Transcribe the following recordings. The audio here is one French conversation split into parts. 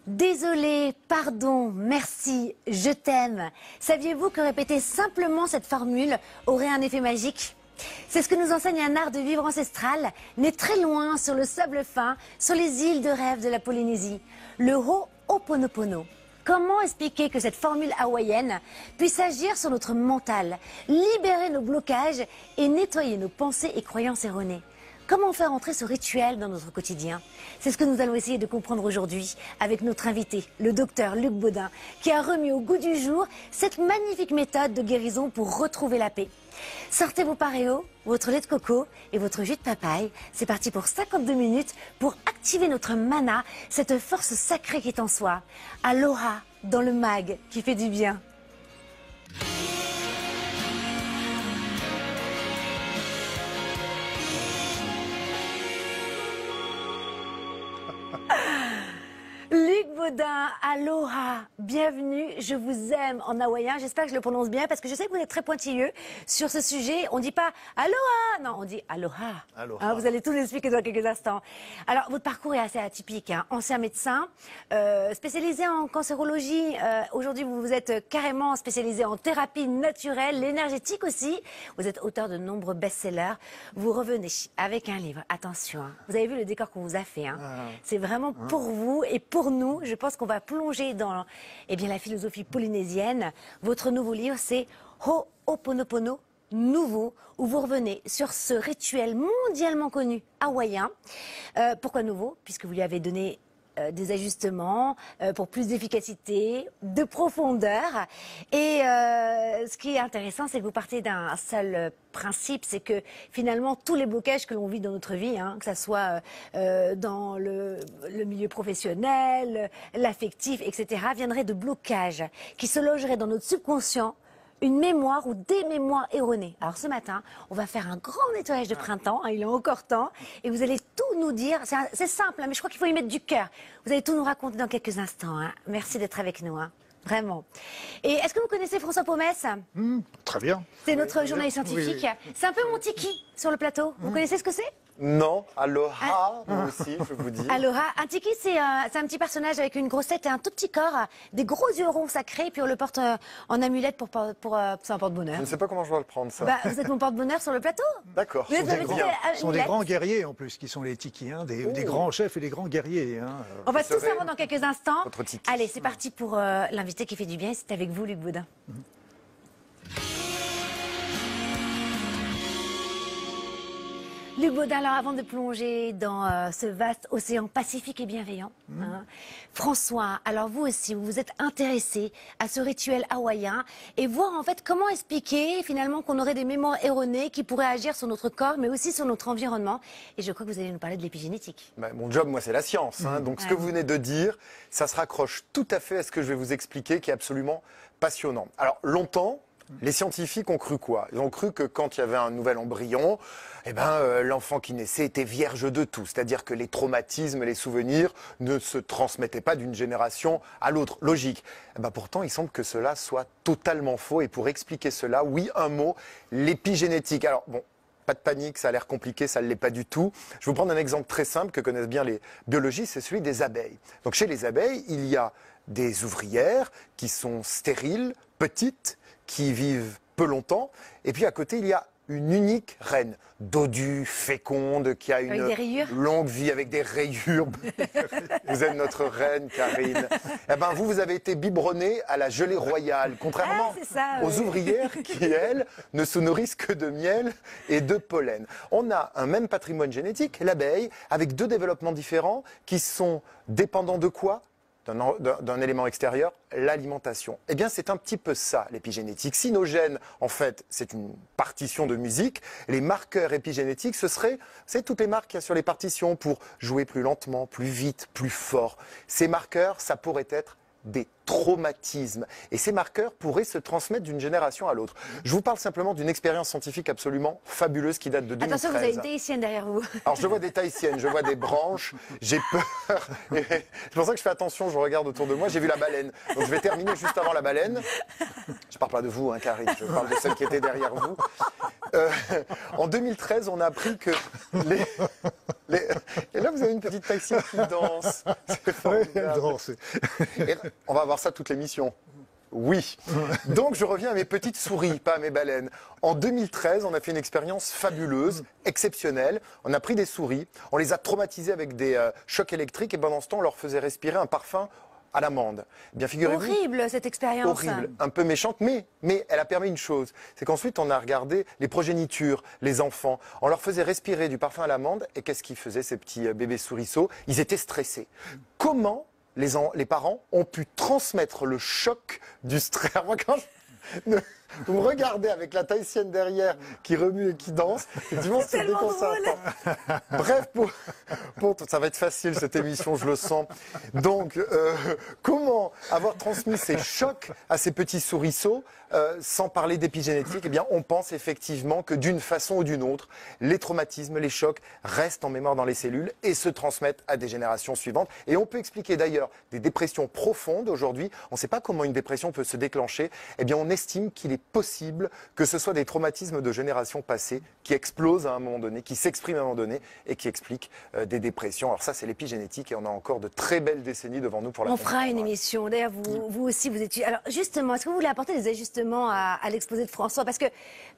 Désolé, pardon, merci, je t'aime. Saviez-vous que répéter simplement cette formule aurait un effet magique? C'est ce que nous enseigne un art de vivre ancestral, né très loin sur le sable fin, sur les îles de rêve de la Polynésie, le Ho'oponopono. Comment expliquer que cette formule hawaïenne puisse agir sur notre mental, libérer nos blocages et nettoyer nos pensées et croyances erronées? Comment faire entrer ce rituel dans notre quotidien? C'est ce que nous allons essayer de comprendre aujourd'hui avec notre invité, le docteur Luc Baudin, qui a remis au goût du jour cette magnifique méthode de guérison pour retrouver la paix. Sortez vos paréos, votre lait de coco et votre jus de papaye. C'est parti pour 52 minutes pour activer notre mana, cette force sacrée qui est en soi. Aloha dans le mag qui fait du bien. Luc Baudin, aloha, bienvenue, je vous aime en hawaïen, j'espère que je le prononce bien parce que je sais que vous êtes très pointilleux sur ce sujet. On ne dit pas aloha, non, on dit aloha. Aloha. Hein, vous allez tout nous expliquer dans quelques instants. Alors, votre parcours est assez atypique, hein. Ancien médecin, spécialisé en cancérologie. Aujourd'hui, vous êtes carrément spécialisé en thérapie naturelle, l'énergétique aussi. Vous êtes auteur de nombreux best-sellers. Vous revenez avec un livre, attention, hein. Vous avez vu le décor qu'on vous a fait, hein. C'est vraiment pour vous et pour nous. Je pense qu'on va plonger dans la philosophie polynésienne. Votre nouveau livre, c'est Ho'oponopono nouveau, où vous revenez sur ce rituel mondialement connu hawaïen. Pourquoi nouveau? Puisque vous lui avez donné des ajustements pour plus d'efficacité, de profondeur. Et ce qui est intéressant, c'est que vous partez d'un seul principe, c'est que finalement tous les blocages que l'on vit dans notre vie, hein, que ça soit dans le milieu professionnel, l'affectif, etc., viendraient de blocages qui se logeraient dans notre subconscient, une mémoire ou des mémoires erronées. Alors ce matin, on va faire un grand nettoyage de printemps, hein, il est encore temps, et vous allez tout nous dire. C'est simple, hein, mais je crois qu'il faut y mettre du cœur. Vous allez tout nous raconter dans quelques instants. Hein. Merci d'être avec nous, hein. Vraiment. Et est-ce que vous connaissez François Pomès? Très bien. C'est notre journaliste scientifique. Oui. C'est un peu mon tiki sur le plateau. Vous connaissez ce que c'est? Non, aloha, moi aussi, je vous dis. Aloha, un tiki, c'est un petit personnage avec une grosse tête et un tout petit corps, des gros yeux ronds sacrés, puis on le porte en amulette c'est un porte-bonheur. Je ne sais pas comment je dois le prendre, ça. Bah, vous êtes mon porte-bonheur sur le plateau. D'accord. Vous êtes Ce sont des grands guerriers en plus qui sont les tikis, hein, des grands chefs et des grands guerriers. Hein. On va tout savoir dans quelques instants. Votre tiki. Allez, c'est parti pour l'invité qui fait du bien. C'est avec vous, Luc Baudin. Luc Baudin, alors avant de plonger dans ce vaste océan pacifique et bienveillant, hein, François, alors vous aussi, vous vous êtes intéressé à ce rituel hawaïen et voir en fait comment expliquer finalement qu'on aurait des mémoires erronées qui pourraient agir sur notre corps mais aussi sur notre environnement. Et je crois que vous allez nous parler de l'épigénétique. Bah, mon job, moi, c'est la science. Hein. Donc, ce que vous venez de dire, ça se raccroche tout à fait à ce que je vais vous expliquer, qui est absolument passionnant. Alors, longtemps, les scientifiques ont cru quoi? Ils ont cru que quand il y avait un nouvel embryon, l'enfant qui naissait était vierge de tout. C'est-à-dire que les traumatismes, les souvenirs ne se transmettaient pas d'une génération à l'autre. Logique. Pourtant, il semble que cela soit totalement faux. Et pour expliquer cela, oui, un mot, l'épigénétique. Alors, bon, pas de panique, ça a l'air compliqué, ça ne l'est pas du tout. Je vais vous prendre un exemple très simple que connaissent bien les biologistes, c'est celui des abeilles. Donc, chez les abeilles, il y a des ouvrières qui sont stériles, petites, qui vivent peu longtemps. Et puis à côté, il y a une unique reine, dodue, féconde, qui a une longue vie avec des rayures. Vous êtes notre reine, Karine. Vous avez été biberonnée à la gelée royale, contrairement aux ouvrières qui, elles, ne se nourrissent que de miel et de pollen. On a un même patrimoine génétique, l'abeille, avec deux développements différents qui sont dépendants de quoi? D'un élément extérieur, l'alimentation. Eh bien, c'est un petit peu ça, l'épigénétique. Si nos gènes, en fait, c'est une partition de musique, les marqueurs épigénétiques, c'est toutes les marques qu'il y a sur les partitions pour jouer plus lentement, plus vite, plus fort. Ces marqueurs, ça pourrait être des traumatismes. Et ces marqueurs pourraient se transmettre d'une génération à l'autre. Je vous parle simplement d'une expérience scientifique absolument fabuleuse qui date de 2013. Attention, vous avez une tahitienne derrière vous. Alors, je vois des tahitiennes, je vois des branches, j'ai peur. C'est pour ça que je fais attention, je regarde autour de moi, j'ai vu la baleine. Donc, je vais terminer juste avant la baleine. Je parle pas de vous, hein, Karine, je parle de celle qui était derrière vous. En 2013, on a appris que Et là, vous avez une petite Tahitienne qui danse. C'est Ouais, formidable. elle danse. Et on va avoir ça toute l'émission. Oui. Donc je reviens à mes petites souris, pas à mes baleines. En 2013, on a fait une expérience fabuleuse, exceptionnelle. On a pris des souris, on les a traumatisées avec des chocs électriques et pendant ce temps, on leur faisait respirer un parfum à l'amande. Eh bien, figurez-vous, Horrible cette expérience. horrible, un peu méchante, mais elle a permis une chose. C'est qu'ensuite, on a regardé les progénitures, les enfants. On leur faisait respirer du parfum à l'amande. Et qu'est-ce qu'ils faisaient, ces petits bébés souriceaux? Ils étaient stressés. Comment les parents ont pu transmettre le choc du stress? Moi, quand vous me regardez avec la Tahitienne derrière qui remue et qui danse, effectivement, c'est tellement déconcertant. Bref, ça va être facile cette émission, je le sens. Donc, comment avoir transmis ces chocs à ces petits souriceaux sans parler d'épigénétique? Eh bien, on pense effectivement que d'une façon ou d'une autre, les traumatismes, les chocs restent en mémoire dans les cellules et se transmettent à des générations suivantes. Et on peut expliquer d'ailleurs des dépressions profondes aujourd'hui. On ne sait pas comment une dépression peut se déclencher. Eh bien, on estime qu'il est possible que ce soit des traumatismes de générations passées qui explosent à un moment donné, qui s'expriment à un moment donné et qui expliquent des dépressions. Alors ça, c'est l'épigénétique et on a encore de très belles décennies devant nous pour la On fera une comprendre. émission. D'ailleurs, vous aussi, vous étudiez. Alors, justement, est-ce que vous voulez apporter des ajustements à l'exposé de François? Parce que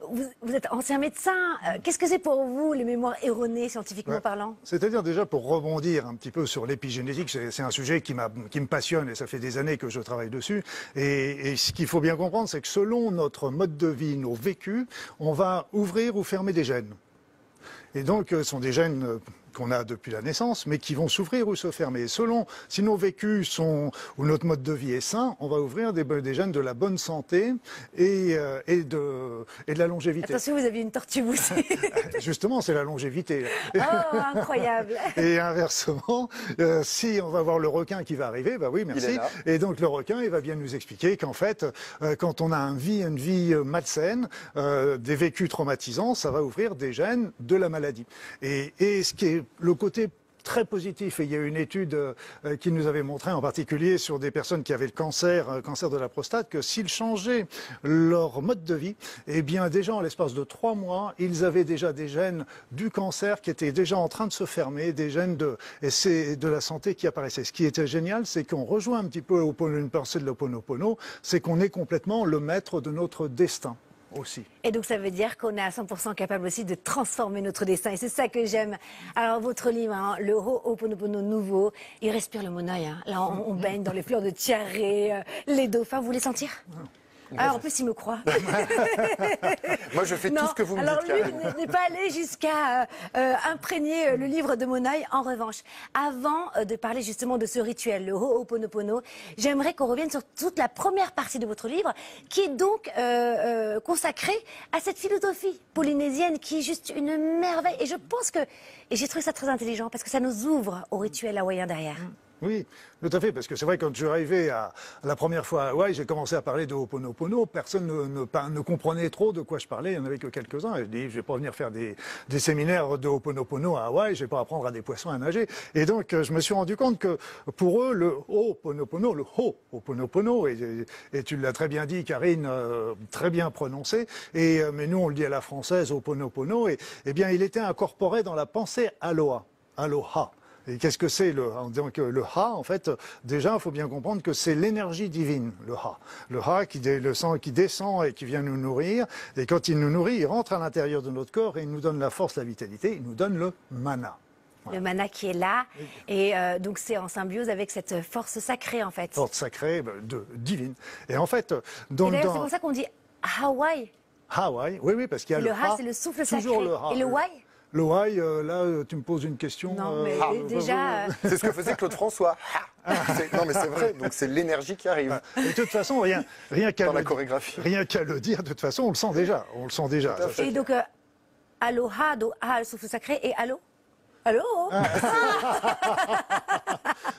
vous êtes ancien médecin. Qu'est-ce que c'est pour vous, les mémoires erronées, scientifiquement Ouais. parlant? C'est-à-dire déjà pour rebondir un petit peu sur l'épigénétique, c'est un sujet qui me passionne et ça fait des années que je travaille dessus. Et ce qu'il faut bien comprendre, c'est que selon notre mode de vie, nos vécus, on va ouvrir ou fermer des gènes. Et donc, ce sont des gènes qu'on a depuis la naissance, mais qui vont s'ouvrir ou se fermer. Selon si nos vécus sont ou notre mode de vie est sain, on va ouvrir des gènes de la bonne santé et de la longévité. Attention, vous aviez une tortue aussi. Justement, c'est la longévité. Oh, incroyable. Et inversement, si on va voir le requin qui va arriver, bah oui, Il est merci. là. Et donc le requin, il va bien nous expliquer qu'en fait, quand on a une vie malsaine, des vécus traumatisants, ça va ouvrir des gènes de la maladie. Et ce qui est le côté très positif, et il y a une étude qui nous avait montré en particulier sur des personnes qui avaient le cancer de la prostate, que s'ils changeaient leur mode de vie, eh bien déjà en l'espace de 3 mois, ils avaient déjà des gènes du cancer qui étaient déjà en train de se fermer, des gènes de la santé qui apparaissaient. Ce qui était génial, c'est qu'on rejoint un petit peu une pensée de l'Ho'oponopono, c'est qu'on est complètement le maître de notre destin aussi. Et donc, ça veut dire qu'on est à 100% capable aussi de transformer notre destin. Et c'est ça que j'aime. Alors, votre livre, hein, le Ho'oponopono nouveau, il respire le monoeil. Hein. Là, on baigne dans les fleurs de tiare, les dauphins. Vous voulez sentir? Alors, en plus, il me croit. Moi, je fais tout ce que vous me alors dites, lui Karine. n'est pas allé jusqu'à imprégner le livre de Monoeil. En revanche, avant de parler justement de ce rituel, le Ho'oponopono, j'aimerais qu'on revienne sur toute la première partie de votre livre, qui est donc consacrée à cette philosophie polynésienne qui est juste une merveille. Et je pense que, et j'ai trouvé ça très intelligent, parce que ça nous ouvre au rituel hawaïen derrière. Oui, tout à fait, parce que c'est vrai, quand je suis arrivé la première fois à Hawaï, j'ai commencé à parler de Ho'oponopono, personne ne comprenait trop de quoi je parlais, il n'y en avait que quelques-uns, et je dis, je vais pas venir faire des séminaires de Ho'oponopono à Hawaï, je vais pas apprendre à des poissons à nager, et donc je me suis rendu compte que pour eux, le Ho'oponopono, le Ho'oponopono, et tu l'as très bien dit, Karine, très bien prononcé, mais nous on le dit à la française, Ho'oponopono, et bien il était incorporé dans la pensée Aloha, Aloha. Et qu'est-ce que c'est en disant que le Ha, en fait, déjà, il faut bien comprendre que c'est l'énergie divine, le Ha. Le Ha, le sang qui descend et qui vient nous nourrir. Et quand il nous nourrit, il rentre à l'intérieur de notre corps et il nous donne la force, la vitalité. Il nous donne le mana. Le mana qui est là, et donc c'est en symbiose avec cette force sacrée, en fait. Force sacrée, divine. Et en fait, Et d'ailleurs, c'est pour ça qu'on dit Hawaï. Hawaï, oui, parce qu'il y a Le le Ha, Ha. c'est le souffle sacré. Toujours le Ha. Et le Wai? Le Wai, là, tu me poses une question. Non, mais déjà... C'est ce que faisait Claude François. Non, mais c'est vrai. Donc, c'est l'énergie qui arrive Et de toute façon, rien qu'à dans la chorégraphie. rien qu'à le dire, de toute façon, on le sent déjà. On le sent déjà. Tout à fait. Et donc, Aloha, donc Ha, le souffle sacré, et Allo? Allô?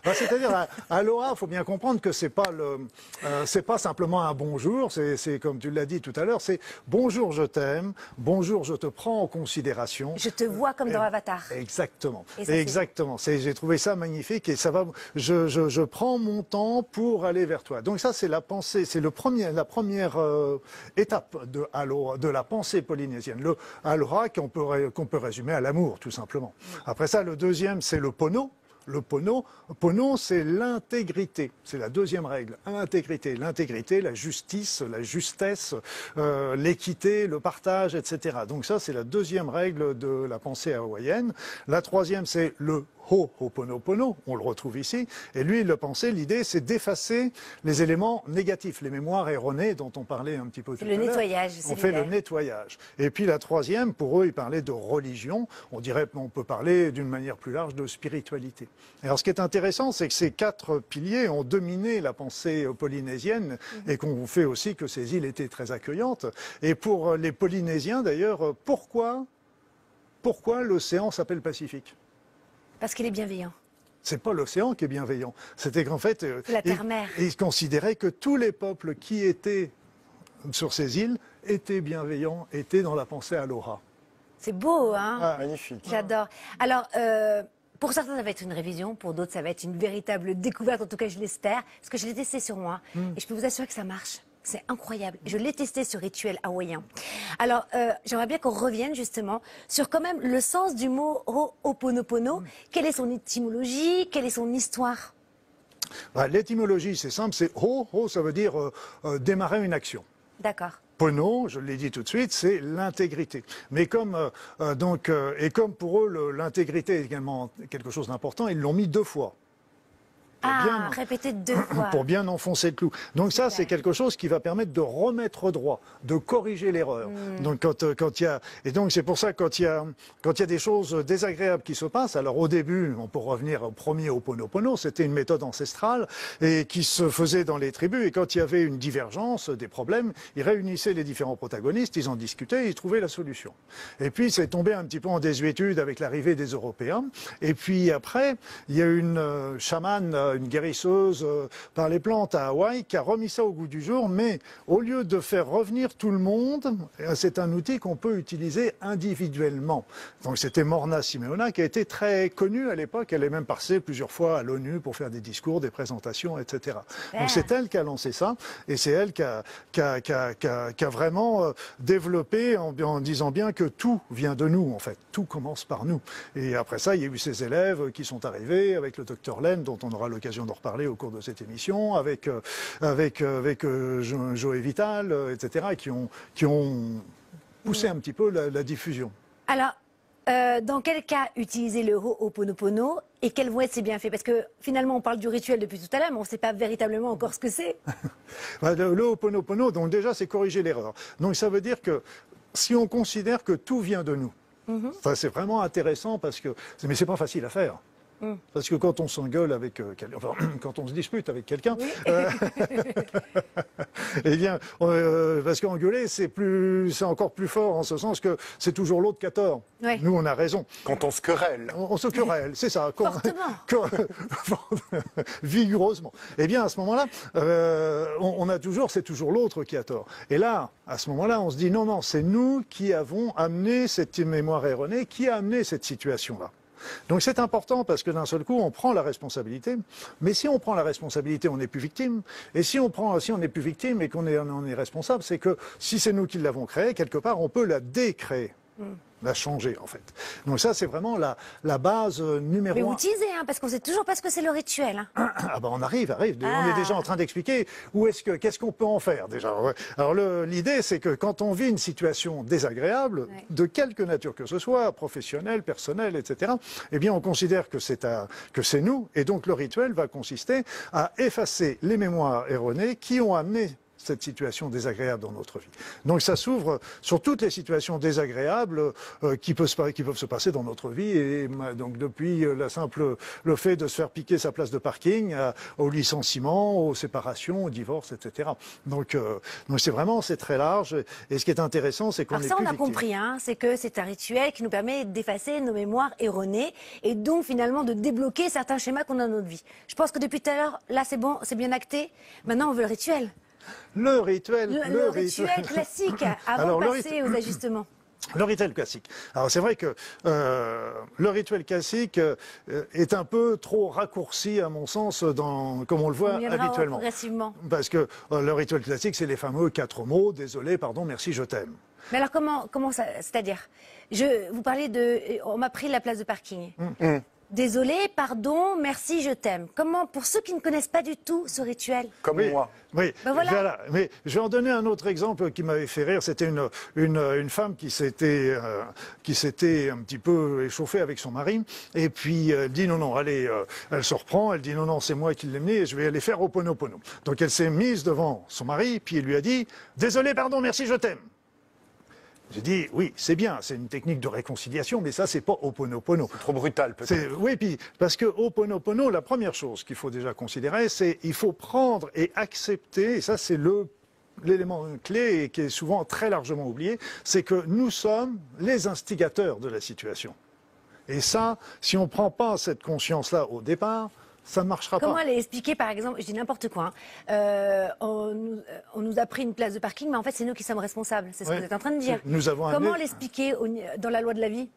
C'est-à-dire, aloha, il faut bien comprendre que c'est pas simplement un bonjour, c'est comme tu l'as dit tout à l'heure, c'est bonjour, je t'aime, bonjour, je te prends en considération. Je te vois comme dans Avatar. Exactement. Et ça, Exactement. J'ai trouvé ça magnifique et ça va. Je prends mon temps pour aller vers toi. Donc ça, c'est la pensée, c'est la première étape de la pensée polynésienne. Le aloha qu'on peut résumer à l'amour, tout simplement. Après ça, le deuxième, c'est le pono. Le pono, c'est l'intégrité. C'est la deuxième règle. L'intégrité, la justice, la justesse, l'équité, le partage, etc. Donc ça, c'est la deuxième règle de la pensée hawaïenne. La troisième, c'est le Ho'oponopono, on le retrouve ici. Et lui, l'idée, c'est d'effacer les éléments négatifs, les mémoires erronées dont on parlait un petit peu tout à l'heure. Le nettoyage. On fait le nettoyage. Et puis la troisième, pour eux, ils parlaient de religion. On peut parler d'une manière plus large de spiritualité. Alors ce qui est intéressant, c'est que ces quatre piliers ont dominé la pensée polynésienne et qu'on fait aussi que ces îles étaient très accueillantes. Et pour les Polynésiens, d'ailleurs, pourquoi l'océan s'appelle Pacifique ? Parce qu'il est bienveillant. C'est pas l'océan qui est bienveillant. C'était qu'en fait, la terre-mère. Ils considéraient que tous les peuples qui étaient sur ces îles étaient bienveillants, étaient dans la pensée aloha. C'est beau, hein? Ah, magnifique. J'adore. Alors, pour certains, ça va être une révision. Pour d'autres, ça va être une véritable découverte. En tout cas, je l'espère. Parce que je l'ai testé sur moi. Et je peux vous assurer que ça marche. C'est incroyable. Je l'ai testé ce rituel hawaïen. Alors, j'aimerais bien qu'on revienne justement sur quand même le sens du mot Ho'oponopono. Quelle est son étymologie? Quelle est son histoire? L'étymologie, c'est simple. C'est ho, ça veut dire démarrer une action. D'accord. Pono, je l'ai dit tout de suite, c'est l'intégrité. Mais comme pour eux, l'intégrité est également quelque chose d'important, ils l'ont mis 2 fois. Répéter 2 fois. Pour bien enfoncer le clou. Donc ça, c'est quelque chose qui va permettre de remettre droit, de corriger l'erreur. Donc quand il y a, et donc c'est pour ça quand il y a des choses désagréables qui se passent. Alors au début, on peut revenir au premier Ho'oponopono, c'était une méthode ancestrale et qui se faisait dans les tribus. Et quand il y avait une divergence, des problèmes, ils réunissaient les différents protagonistes, ils en discutaient, ils trouvaient la solution. Et puis c'est tombé un petit peu en désuétude avec l'arrivée des Européens. Et puis après, il y a une chamane, une guérisseuse par les plantes à Hawaï qui a remis ça au goût du jour, mais au lieu de faire revenir tout le monde, c'est un outil qu'on peut utiliser individuellement. Donc c'était Morna Simeona qui a été très connue à l'époque, elle est même passée plusieurs fois à l'ONU pour faire des discours, des présentations, etc. Donc c'est elle qui a lancé ça, et c'est elle qui a vraiment développé en disant bien que tout vient de nous, en fait, tout commence par nous. Et après ça, il y a eu ces élèves qui sont arrivés avec le docteur Len, dont on aura l'occasion d'en reparler au cours de cette émission, avec Joël Vital, etc., qui ont poussé un petit peu la diffusion. Alors, dans quel cas utiliser le Ho'oponopono et quels vont être ses bienfaits? Parce que finalement, on parle du rituel depuis tout à l'heure, mais on ne sait pas véritablement encore ce que c'est. Le Ho'oponopono, donc déjà, c'est corriger l'erreur. Donc ça veut dire que si on considère que tout vient de nous, c'est vraiment intéressant mais c'est pas facile à faire. Parce que quand on s'engueule avec quand on se dispute avec quelqu'un, eh bien, parce qu'engueuler, c'est encore plus fort en ce sens que c'est toujours l'autre qui a tort. Oui. Nous, on a raison. Quand on se querelle. On se querelle, c'est ça. Fortement. Vigoureusement. Eh bien, à ce moment-là, c'est toujours l'autre qui a tort. Et là, à ce moment-là, on se dit non, c'est nous qui avons amené cette mémoire erronée, qui a amené cette situation-là. Donc c'est important parce que d'un seul coup, on prend la responsabilité. Mais si on prend la responsabilité, on n'est plus victime. Et si on n'est plus victime et qu'on est responsable, c'est que si c'est nous qui l'avons créée, quelque part, on peut la décréer. La changer en fait. Donc ça c'est vraiment la base numéro 1. Mais vous utilisez, parce qu'on sait toujours pas ce que c'est le rituel. On arrive. On est déjà en train d'expliquer qu'est-ce qu'on peut en faire déjà. Ouais. Alors l'idée c'est que quand on vit une situation désagréable, de quelque nature que ce soit, professionnelle, personnelle, etc., eh bien on considère que c'est nous, et donc le rituel va consister à effacer les mémoires erronées qui ont amené cette situation désagréable dans notre vie. Donc ça s'ouvre sur toutes les situations désagréables qui peuvent se passer dans notre vie. Et donc depuis le fait de se faire piquer sa place de parking, au licenciement, aux séparations, au divorce, etc. Donc c'est très large. Et ce qui est intéressant, c'est qu'on est Alors ça, plus on a victime. compris, hein, c'est que c'est un rituel qui nous permet d'effacer nos mémoires erronées et donc finalement de débloquer certains schémas qu'on a dans notre vie. Je pense que depuis tout à l'heure, là c'est bon, c'est bien acté. Maintenant, on veut le rituel. Le rituel, Le rituel classique, avant de passer aux ajustements. Le rituel classique. Alors c'est vrai que le rituel classique est un peu trop raccourci à mon sens comme on le voit habituellement. Progressivement. Parce que le rituel classique, c'est les fameux 4 mots, désolé, pardon, merci, je t'aime. Mais alors comment ça, c'est-à-dire, vous parlez on m'a pris la place de parking. Désolé, pardon, merci, je t'aime. Comment, pour ceux qui ne connaissent pas du tout ce rituel? Comme moi. Oui, ben voilà. Mais je vais en donner un autre exemple qui m'avait fait rire. C'était une femme qui s'était un petit peu échauffée avec son mari. Et puis elle dit non, allez, elle se reprend. Elle dit non, c'est moi qui l'ai menée et je vais aller faire Ho'oponopono. Donc elle s'est mise devant son mari, puis il lui a dit désolé, pardon, merci, je t'aime. J'ai dit, oui, c'est bien, c'est une technique de réconciliation, mais ça, c'est pas Ho'oponopono. C'est trop brutal, peut-être. Oui, puis, parce que Ho'oponopono, la première chose qu'il faut déjà considérer, c'est il faut prendre et accepter, et ça, c'est l'élément clé et qui est souvent très largement oublié, c'est que nous sommes les instigateurs de la situation. Et ça, si on ne prend pas cette conscience-là au départ, ça ne marchera pas. Comment aller expliquer, par exemple, je dis n'importe quoi, hein, on nous a pris une place de parking, mais en fait, c'est nous qui sommes responsables. C'est ce que vous êtes en train de dire. Comment l'expliquer dans la loi de la vie?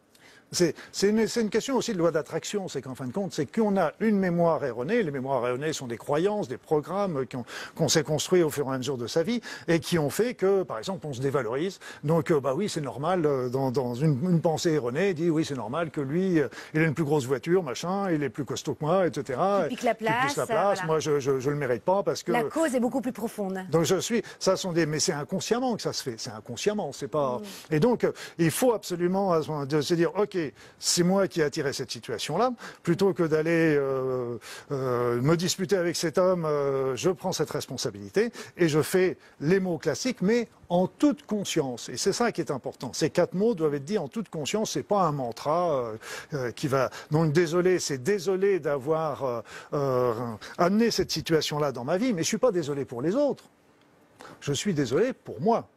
C'est une question aussi de loi d'attraction. C'est qu'en fin de compte, c'est qu'on a une mémoire erronée. Les mémoires erronées sont des croyances, des programmes qu'on s'est construits au fur et à mesure de sa vie et qui ont fait que, par exemple, on se dévalorise. Donc, oui, c'est normal, dans une pensée erronée, dit oui, c'est normal que lui, il a une plus grosse voiture, machin, il est plus costaud que moi, etc. Il pique la place. Voilà. Moi, je le mérite pas parce que... La cause est beaucoup plus profonde. Donc, mais c'est inconsciemment que ça se fait. C'est inconsciemment, c'est pas... Et donc, il faut absolument se dire, OK, c'est moi qui ai attiré cette situation-là. Plutôt que d'aller me disputer avec cet homme, je prends cette responsabilité et je fais les mots classiques, mais en toute conscience. Et c'est ça qui est important. Ces 4 mots doivent être dits en toute conscience. C'est pas un mantra qui va... Donc désolé, c'est désolé d'avoir amené cette situation-là dans ma vie, mais je suis pas désolé pour les autres. Je suis désolé pour moi.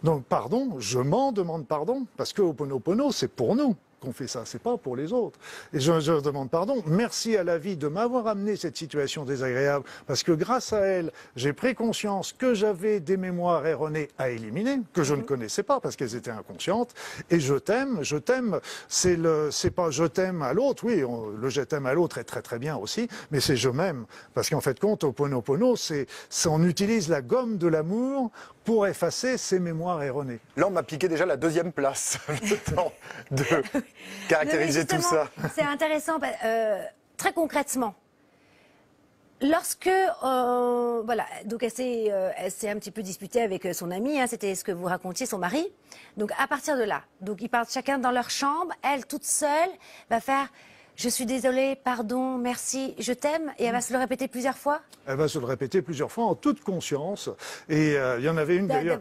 Donc, pardon, je m'en demande pardon, parce que Ho'oponopono, c'est pour nous qu'on fait ça, c'est pas pour les autres. Et je demande pardon, merci à la vie de m'avoir amené cette situation désagréable, parce que grâce à elle, j'ai pris conscience que j'avais des mémoires erronées à éliminer, que je ne connaissais pas, parce qu'elles étaient inconscientes, et je t'aime, c'est pas je t'aime à l'autre, oui, le je t'aime à l'autre est très très bien aussi, mais c'est je m'aime, parce qu'en fait, compte, Ho'oponopono, on utilise la gomme de l'amour pour effacer ces mémoires erronées. Là, on m'a piqué déjà la 2e place, le temps de caractériser tout ça. C'est intéressant, très concrètement. Lorsque, voilà, donc elle s'est un petit peu disputée avec son ami, hein, c'était ce que vous racontiez, son mari. Donc à partir de là, donc ils partent chacun dans leur chambre, elle toute seule va faire je suis désolée, pardon, merci, je t'aime, et elle va se le répéter plusieurs fois? Elle va se le répéter plusieurs fois en toute conscience. Et il y en avait une d'ailleurs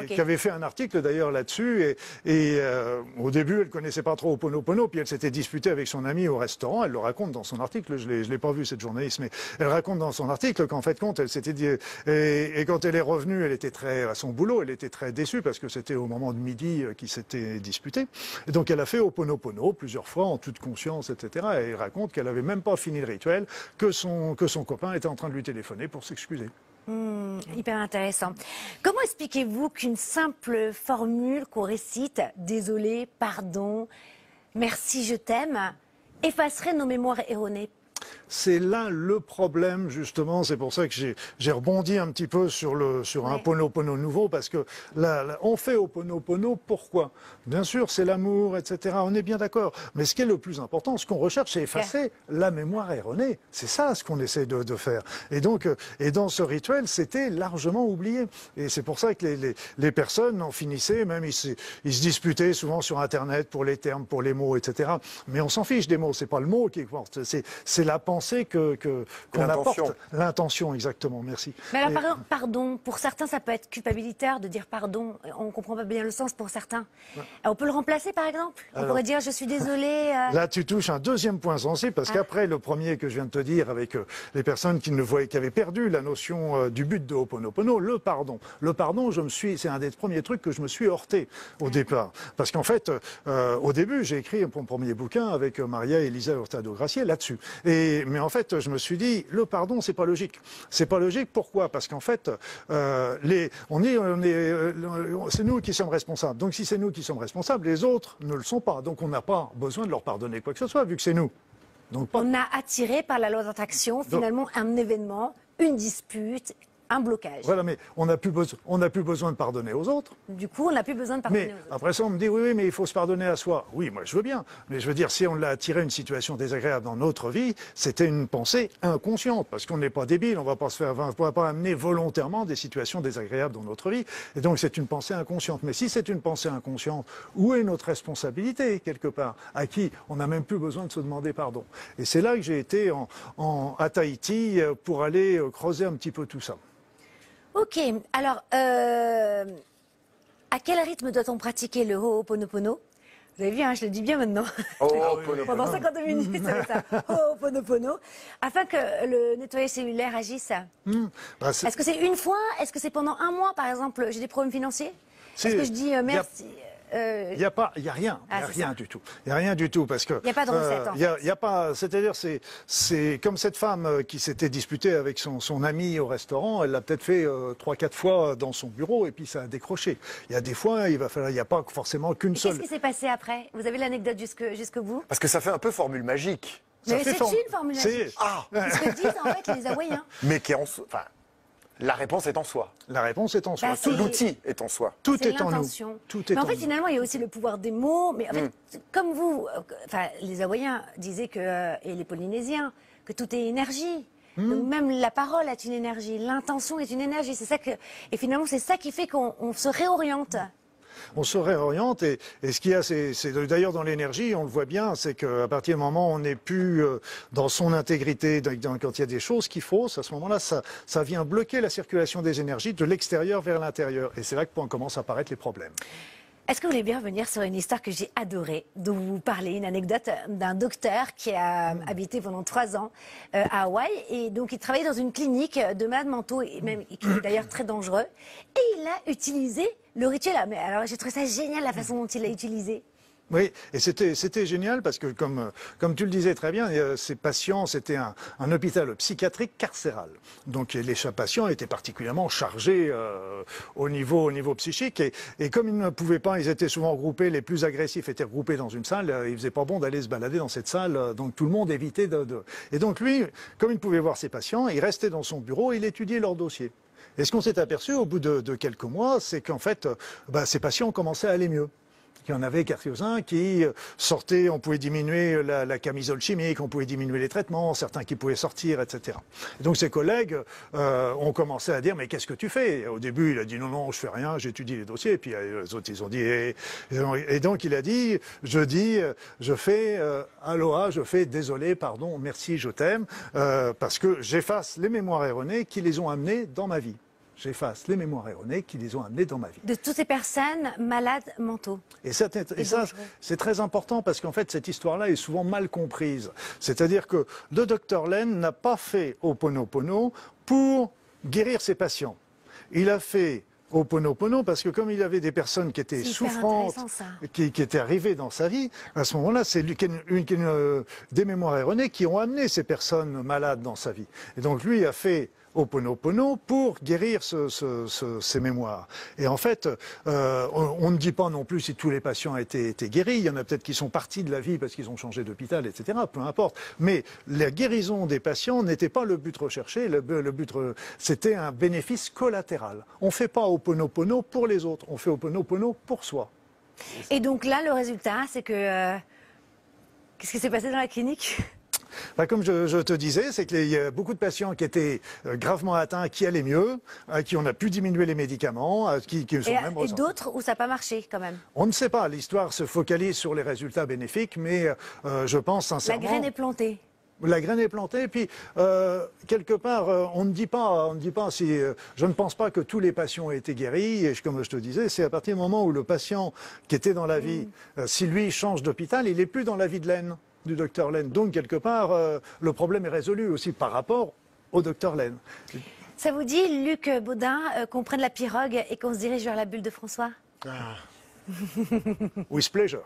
qui avait fait un article d'ailleurs là-dessus. Et au début, elle connaissait pas trop Ho'oponopono, puis elle s'était disputée avec son ami au restaurant. Elle le raconte dans son article. Je l'ai pas vu cette journaliste, mais elle raconte dans son article qu'en fait, elle s'était dit et quand elle est revenue, elle était à son boulot, elle était très déçue parce que c'était au moment de midi qu'ils s'étaient disputés. Et donc elle a fait Ho'oponopono plusieurs fois en toute conscience, etc. Et elle raconte qu'elle avait même pas fini le rituel, que son copain était en train de lui téléphoner pour s'excuser. Hyper intéressant. Comment expliquez-vous qu'une simple formule qu'on récite, désolé, pardon, merci, je t'aime, effacerait nos mémoires erronées? C'est là le problème, justement. C'est pour ça que j'ai rebondi un petit peu sur un Ho'oponopono nouveau, parce que là, on fait Ho'oponopono, pourquoi? Bien sûr, c'est l'amour, etc. On est bien d'accord. Mais ce qui est le plus important, ce qu'on recherche, c'est effacer la mémoire erronée. C'est ça ce qu'on essaie de faire. Et donc, dans ce rituel, c'était largement oublié. Et c'est pour ça que les personnes en finissaient, même ils se disputaient souvent sur Internet pour les termes, pour les mots, etc. Mais on s'en fiche des mots. C'est pas le mot qui importe. C'est la pensée qu'on L'intention. apporte. L'intention, exactement, merci. Mais alors, par exemple, pardon, pour certains, ça peut être culpabilitaire de dire pardon. On ne comprend pas bien le sens pour certains. On peut le remplacer, par exemple? On pourrait dire, je suis désolée. Là, tu touches un deuxième point sensible, parce qu'après le premier que je viens de te dire, avec les personnes qui avaient perdu la notion du but de Ho'oponopono, le pardon. Le pardon, c'est un des premiers trucs que je me suis heurté au départ. Parce qu'en fait, au début, j'ai écrit mon premier bouquin avec Maria Elisa Hurtado-Gracier là-dessus. Mais en fait, je me suis dit, le pardon, c'est pas logique. C'est pas logique, pourquoi? Parce qu'en fait, c'est nous qui sommes responsables. Donc si c'est nous qui sommes responsables, les autres ne le sont pas. Donc on n'a pas besoin de leur pardonner quoi que ce soit, vu que c'est nous. Donc, On a attiré par la loi d'attraction, finalement, un événement, une dispute, un blocage. Voilà, mais on n'a plus besoin de pardonner aux autres. Du coup, on n'a plus besoin de pardonner Mais aux autres. après ça, on me dit, oui, mais il faut se pardonner à soi. Oui, moi, je veux bien. Mais je veux dire, si on l'a attiré une situation désagréable dans notre vie, c'était une pensée inconsciente. Parce qu'on n'est pas débile, on ne va pas amener volontairement des situations désagréables dans notre vie. Et donc, c'est une pensée inconsciente. Mais si c'est une pensée inconsciente, où est notre responsabilité, quelque part? À qui on n'a même plus besoin de se demander pardon. Et c'est là que j'ai été à Tahiti pour aller creuser un petit peu tout ça. Ok, alors, à quel rythme doit-on pratiquer le Ho'oponopono? Vous avez vu, hein, je le dis bien maintenant. Ho'oponopono. Pendant 52 minutes, ça fait ça. Ho'oponopono. Afin que le nettoyage cellulaire agisse. Est-ce que c'est une fois? Est-ce que c'est pendant un mois, par exemple? J'ai des problèmes financiers? Est-ce que je dis merci? Il n'y a rien, du tout. Il n'y a rien du tout parce que. Il n'y a pas de recette. En fait. Il y a pas. C'est-à-dire, c'est comme cette femme qui s'était disputée avec son ami au restaurant. Elle l'a peut-être fait 3-4 fois dans son bureau et puis ça a décroché. Il y a des fois, il n'y a pas forcément qu'une seule. Qu'est-ce qui s'est passé après? Vous avez l'anecdote jusqu'au bout? Parce que ça fait un peu formule magique. Mais c'est une formule magique. Ah, C'est ce que disent en fait les Hawaïens. mais qui est enfin, la réponse est en soi. La réponse est en soi. Bah, Tout l'outil est en soi. Tout C'est est en nous. l'intention. Tout est Mais en en fait, nous. finalement, il y a aussi le pouvoir des mots. Mais en fait, comme vous, les Hawaïens disaient et les Polynésiens, que tout est énergie. Donc même la parole est une énergie, l'intention est une énergie. C'est ça et finalement, c'est ça qui fait qu'on se réoriente. On se réoriente et ce qu'il y a, c'est d'ailleurs dans l'énergie, on le voit bien, c'est qu'à partir du moment où on n'est plus dans son intégrité, quand il y a des choses qui faussent, à ce moment-là, ça vient bloquer la circulation des énergies de l'extérieur vers l'intérieur. Et c'est là que commencent à apparaître les problèmes. Est-ce que vous voulez bien revenir sur une histoire que j'ai adorée, dont vous parlez, une anecdote d'un docteur qui a habité pendant 3 ans à Hawaï et donc il travaillait dans une clinique de malades mentaux, et même qui est d'ailleurs très dangereux, et il a utilisé le rituel. Mais alors j'ai trouvé ça génial la façon dont il l'a utilisé. Oui, et c'était génial parce que, comme tu le disais très bien, ces patients, c'était un hôpital psychiatrique carcéral. Donc les patients étaient particulièrement chargés au niveau psychique. Et comme ils ne pouvaient pas, ils étaient souvent regroupés, les plus agressifs étaient regroupés dans une salle, il faisait pas bon d'aller se balader dans cette salle, donc tout le monde évitait Et donc lui, comme il pouvait voir ses patients, il restait dans son bureau, il étudiait leurs dossiers. Et ce qu'on s'est aperçu au bout de quelques mois, c'est qu'en fait, ces patients commençaient à aller mieux. Il y en avait quelques-uns qui sortaient, on pouvait diminuer la camisole chimique, on pouvait diminuer les traitements, certains qui pouvaient sortir, etc. Et donc ses collègues ont commencé à dire, mais qu'est-ce que tu fais? Et au début, il a dit, non, je fais rien, j'étudie les dossiers. Et puis les autres, ils ont dit, et donc il a dit, je fais, aloha, je fais, désolé, pardon, merci, je t'aime, parce que j'efface les mémoires erronées qui les ont amenés dans ma vie. J'efface les mémoires erronées qui les ont amenés dans ma vie. De toutes ces personnes malades mentaux. Et ça, c'est très important parce qu'en fait, cette histoire-là est souvent mal comprise. C'est-à-dire que le docteur Len n'a pas fait Ho'oponopono pour guérir ses patients. Il a fait Ho'oponopono parce que comme il avait des personnes qui étaient souffrantes, qui étaient arrivées dans sa vie, à ce moment-là, c'est des mémoires erronées qui ont amené ces personnes malades dans sa vie. Et donc lui a fait Ho'oponopono pour guérir ces mémoires. Et en fait, on ne dit pas non plus si tous les patients étaient guéris. Il y en a peut-être qui sont partis de la vie parce qu'ils ont changé d'hôpital, etc. Peu importe. Mais la guérison des patients n'était pas le but recherché. Le but, c'était un bénéfice collatéral. On ne fait pas Ho'oponopono pour les autres. On fait Ho'oponopono pour soi. Et donc là, le résultat, c'est que... Qu'est-ce qui s'est passé dans la clinique ? Comme je te disais, c'est qu'il y a beaucoup de patients qui étaient gravement atteints, qui allaient mieux, à qui on a pu diminuer les médicaments, qui sont même et d'autres où ça n'a pas marché quand même. On ne sait pas. L'histoire se focalise sur les résultats bénéfiques, mais je pense sincèrement... La graine est plantée. La graine est plantée, et puis quelque part, on ne dit pas si. Je ne pense pas que tous les patients aient été guéris. Et comme je te disais, c'est à partir du moment où le patient qui était dans la vie, si lui change d'hôpital, il n'est plus dans la vie de Laine, du docteur Laine. Donc quelque part, le problème est résolu aussi par rapport au docteur Laine. Ça vous dit, Luc Baudin, qu'on prenne la pirogue et qu'on se dirige vers la bulle de François? With pleasure.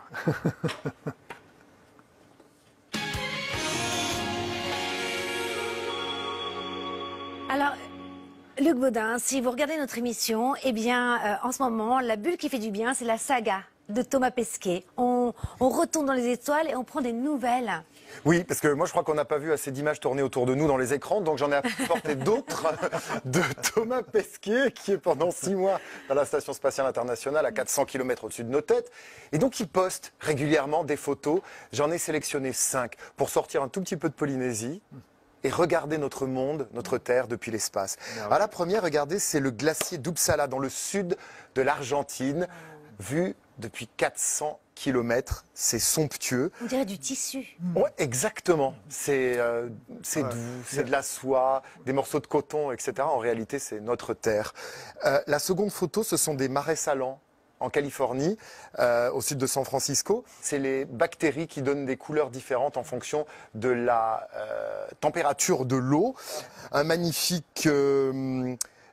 Alors, Luc Baudin, si vous regardez notre émission, eh bien, en ce moment, la bulle qui fait du bien, c'est la saga de Thomas Pesquet. On retourne dans les étoiles et on prend des nouvelles. Oui, parce que moi je crois qu'on n'a pas vu assez d'images tourner autour de nous dans les écrans, donc j'en ai apporté d'autres de Thomas Pesquet, qui est pendant 6 mois dans la Station Spatiale Internationale à 400 km au-dessus de nos têtes. Et donc il poste régulièrement des photos. J'en ai sélectionné 5 pour sortir un tout petit peu de Polynésie et regarder notre monde, notre Terre depuis l'espace. À la première, regardez, c'est le glacier d'Uppsala dans le sud de l'Argentine, vu depuis 400 km. C'est somptueux. On dirait du tissu. Ouais, exactement. C'est doux, c'est de la soie, des morceaux de coton, etc. En réalité, c'est notre Terre. La seconde photo, ce sont des marais salants en Californie, au sud de San Francisco. C'est les bactéries qui donnent des couleurs différentes en fonction de la température de l'eau. Un magnifique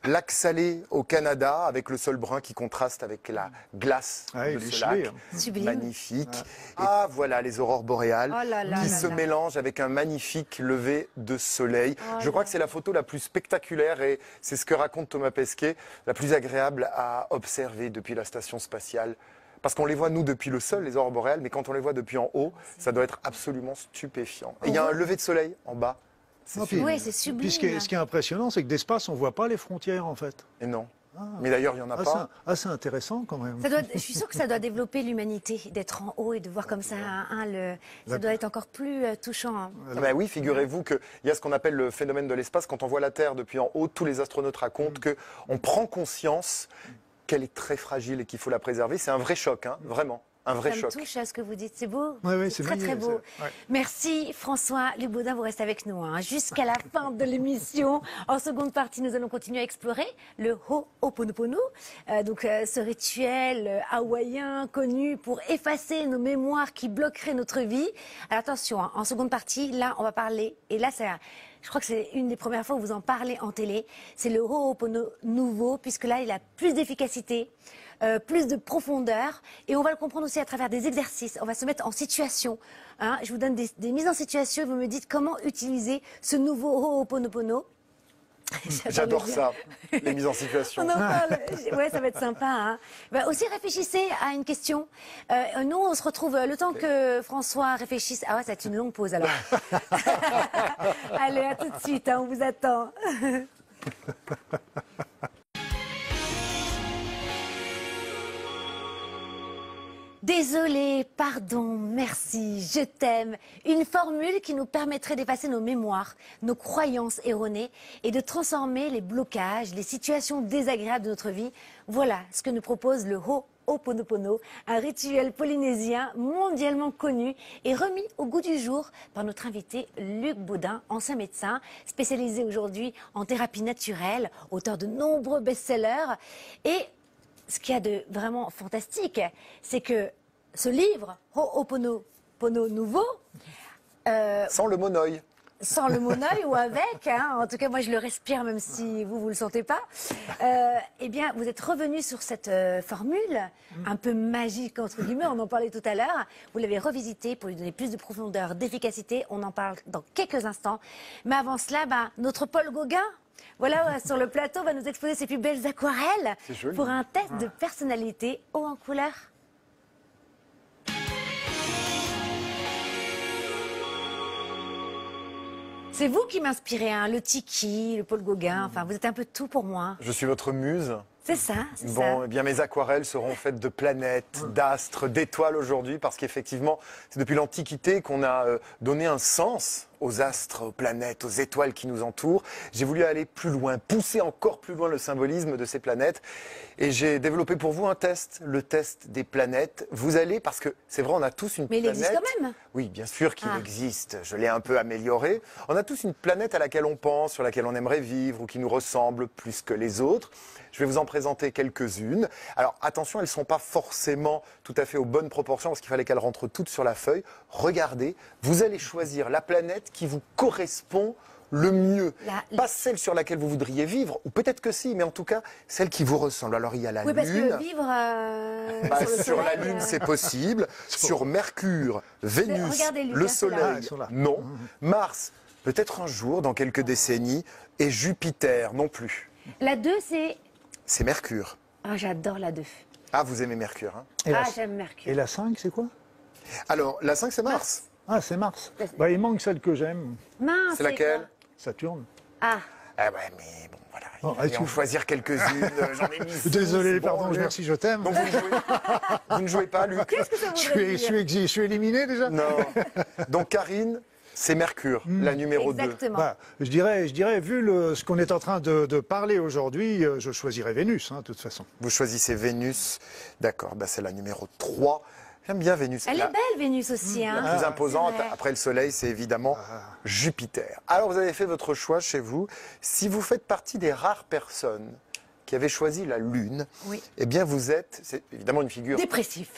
lac salé au Canada, avec le sol brun qui contraste avec la glace de ce lac. Sublime. Magnifique. Ah, voilà les aurores boréales qui se là. mélangent avec un magnifique lever de soleil. Je crois que c'est la photo la plus spectaculaire, et c'est ce que raconte Thomas Pesquet, la plus agréable à observer depuis la station spatiale. Parce qu'on les voit, nous, depuis le sol, les aurores boréales, mais quand on les voit depuis en haut, ça doit être absolument stupéfiant. Et il y a un lever de soleil en bas. Oui, c'est sublime. Puis ce qui est impressionnant, c'est que d'espace, on ne voit pas les frontières, en fait. Et non. Mais d'ailleurs, il n'y en a pas. Assez intéressant, quand même. Je suis sûre que ça doit développer l'humanité, d'être en haut et de voir comme ça, ça doit être encore plus touchant. Hein. Ben oui, figurez-vous qu'il y a ce qu'on appelle le phénomène de l'espace. Quand on voit la Terre depuis en haut, tous les astronautes racontent qu'on prend conscience qu'elle est très fragile et qu'il faut la préserver. C'est un vrai choc, hein, vraiment. Un vrai choc. Ça me touche à ce que vous dites, c'est beau. Oui, c'est très très beau. Ouais. Merci François. Luc Baudin, vous restez avec nous jusqu'à la fin de l'émission. En seconde partie, nous allons continuer à explorer le Ho'oponopono, donc ce rituel hawaïen connu pour effacer nos mémoires qui bloqueraient notre vie. Alors attention, en seconde partie, là on va parler, et là je crois que c'est une des premières fois où vous en parlez en télé, c'est le Ho'oponopono nouveau, puisque là il a plus d'efficacité, plus de profondeur, et on va le comprendre aussi à travers des exercices. On va se mettre en situation. Je vous donne des mises en situation et vous me dites comment utiliser ce nouveau Ho'oponopono. J'adore ça, les mises en situation. On en parle. Ouais, ça va être sympa. Aussi, réfléchissez à une question. Nous, on se retrouve le temps que François réfléchisse. Ah ouais, ça va être une longue pause alors. Allez, à tout de suite, on vous attend. Désolé, pardon, merci, je t'aime. Une formule qui nous permettrait d'effacer nos mémoires, nos croyances erronées et de transformer les blocages, les situations désagréables de notre vie. Voilà ce que nous propose le Ho'oponopono, un rituel polynésien mondialement connu et remis au goût du jour par notre invité Luc Baudin, ancien médecin, spécialisé aujourd'hui en thérapie naturelle, auteur de nombreux best-sellers. Et ce qu'il y a de vraiment fantastique, c'est que ce livre, Ho'oponopono nouveau... sans le monoï. Sans le monoï ou avec, en tout cas moi je le respire même si vous le sentez pas, eh bien vous êtes revenu sur cette formule un peu magique entre guillemets, on en parlait tout à l'heure, vous l'avez revisité pour lui donner plus de profondeur, d'efficacité, on en parle dans quelques instants, mais avant cela, notre Paul Gauguin, voilà, sur le plateau, va nous exposer ses plus belles aquarelles pour un test de personnalité haut en couleur. C'est vous qui m'inspirez, le Tiki, le Paul Gauguin, enfin vous êtes un peu tout pour moi. Je suis votre muse. C'est ça, c'est ça. Bon, eh bien mes aquarelles seront faites de planètes, d'astres, d'étoiles aujourd'hui, parce qu'effectivement, c'est depuis l'Antiquité qu'on a donné un sens aux astres, aux planètes, aux étoiles qui nous entourent, j'ai voulu aller plus loin, pousser encore plus loin le symbolisme de ces planètes. Et j'ai développé pour vous un test, le test des planètes. Vous allez, parce que c'est vrai, on a tous une Mais il planète. existe quand même. Oui, bien sûr qu'il existe. Je l'ai un peu amélioré. On a tous une planète à laquelle on pense, sur laquelle on aimerait vivre ou qui nous ressemble plus que les autres. Je vais vous en présenter quelques-unes. Alors attention, elles ne sont pas forcément tout à fait aux bonnes proportions parce qu'il fallait qu'elles rentrent toutes sur la feuille. Regardez, vous allez choisir la planète qui vous correspond le mieux. Pas celle sur laquelle vous voudriez vivre, ou peut-être que si, mais en tout cas, celle qui vous ressemble. Alors il y a la Oui, parce Lune. que vivre Sur la Lune, c'est possible. Sur Mercure, Vénus, regardez, Lucas, le c'est là. Soleil, ils sont là. non. Mars, peut-être un jour, dans quelques décennies. Et Jupiter, non plus. La 2, c'est... C'est Mercure. Ah, j'adore la 2. Ah, vous aimez Mercure, hein? Et la- Ah, j'aime Mercure. Et la 5, c'est quoi? Alors, la 5, c'est Mars. Ah, c'est Mars. Bah, il manque celle que j'aime, Mince, C'est laquelle? quoi Saturne. Ah, Ah ouais, mais bon, voilà. Bon, Il fallait en tu- choisir quelques-unes. J'en ai mis six. Désolé, Bon, pardon, Luc. merci, je t'aime. Donc, vous ne jouez pas, Luc? qu'est-ce que ça Je voudrait suis, dire je suis éliminé déjà. Non. Donc, Karine, c'est Mercure, la numéro 2. Exactement. Bah, je dirais, vu ce qu'on est en train de parler aujourd'hui, je choisirais Vénus, hein, de toute façon. Vous choisissez Vénus. D'accord, bah c'est la numéro 3. J'aime bien Vénus. Elle La- est belle, Vénus aussi. Hein. La plus imposante, c'est vrai. après le Soleil, c'est évidemment Jupiter. Alors, vous avez fait votre choix chez vous. Si vous faites partie des rares personnes qui avaient choisi la Lune, Oui. eh bien, c'est évidemment une figure... Dépressif.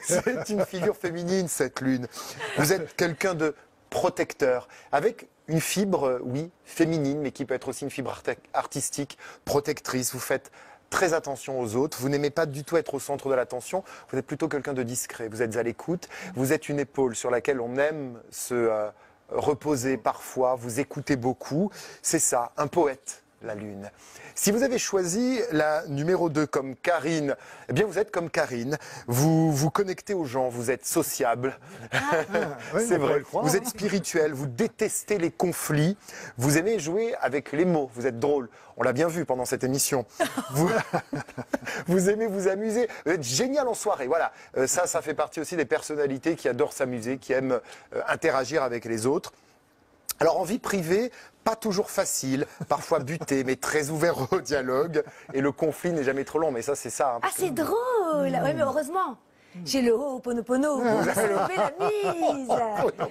C'est une figure féminine, cette Lune. Vous êtes quelqu'un de protecteur, avec une fibre, oui, féminine, mais qui peut être aussi une fibre artistique, protectrice. Vous faites très attention aux autres. Vous n'aimez pas du tout être au centre de l'attention. Vous êtes plutôt quelqu'un de discret. Vous êtes à l'écoute. Vous êtes une épaule sur laquelle on aime se reposer parfois. Vous écoutez beaucoup. C'est ça, un poète, la Lune. Si vous avez choisi la numéro 2 comme Karine, eh bien vous êtes comme Karine. Vous vous connectez aux gens, vous êtes sociable. Oui, C'est on pourrait vrai. le croire, Vous hein. êtes spirituel, vous détestez les conflits, vous aimez jouer avec les mots, vous êtes drôle. On l'a bien vu pendant cette émission. Vous, vous aimez vous amuser, vous êtes génial en soirée. Voilà, ça fait partie aussi des personnalités qui adorent s'amuser, qui aiment interagir avec les autres. Alors en vie privée, pas toujours facile, parfois buté, mais très ouvert au dialogue. Et le conflit n'est jamais trop long, mais ça c'est ça. Hein, Ah, c'est drôle. Oui, mais heureusement. J'ai le Ho'oponopono. Vous savez la mise.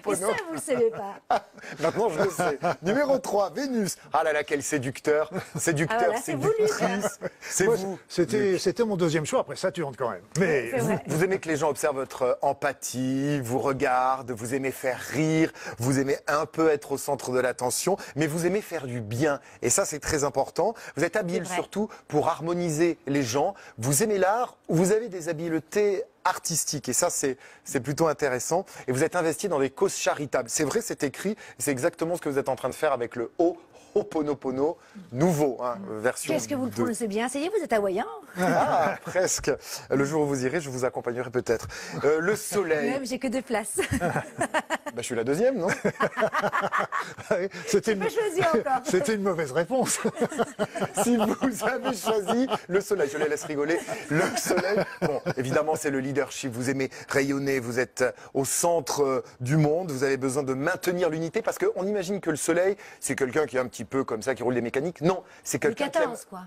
Et ça, vous le savez pas. Maintenant, je le sais. Numéro 3, Vénus. Ah là là, quel séducteur. Séducteur, Ah, voilà, c'est vous, Luc, séductrice. C'est Moi, vous. C'était mon deuxième choix, après Saturne quand même. Mais C'est vrai. Vous aimez que les gens observent votre empathie, vous regardent, vous aimez faire rire, vous aimez un peu être au centre de l'attention, mais vous aimez faire du bien. Et ça, c'est très important. Vous êtes habile vrai. surtout pour harmoniser les gens. Vous aimez l'art, vous avez des habiletés artistiques. Et ça, c'est plutôt intéressant. Et vous êtes investi dans des causes charitables. C'est vrai, c'est écrit. Et c'est exactement ce que vous êtes en train de faire avec le Ho'oponopono nouveau, hein, version Qu'est-ce que vous le 2. prononcez bien? Ça y est, vous êtes hawaïen. Ah, presque. Le jour où vous irez, je vous accompagnerai peut-être. Le soleil. Même, j'ai que 2 places. Bah, je suis la deuxième, non? c'était Je peux choisir encore. c'était une mauvaise réponse. Si vous avez choisi le soleil, je les laisse rigoler. Le soleil, bon, évidemment, c'est le leadership. Vous aimez rayonner, vous êtes au centre du monde, vous avez besoin de maintenir l'unité parce qu'on imagine que le soleil, c'est quelqu'un qui est un petit peu comme ça, qui roule des mécaniques. Non, c'est Le quelqu'un qui aime... 14, quoi.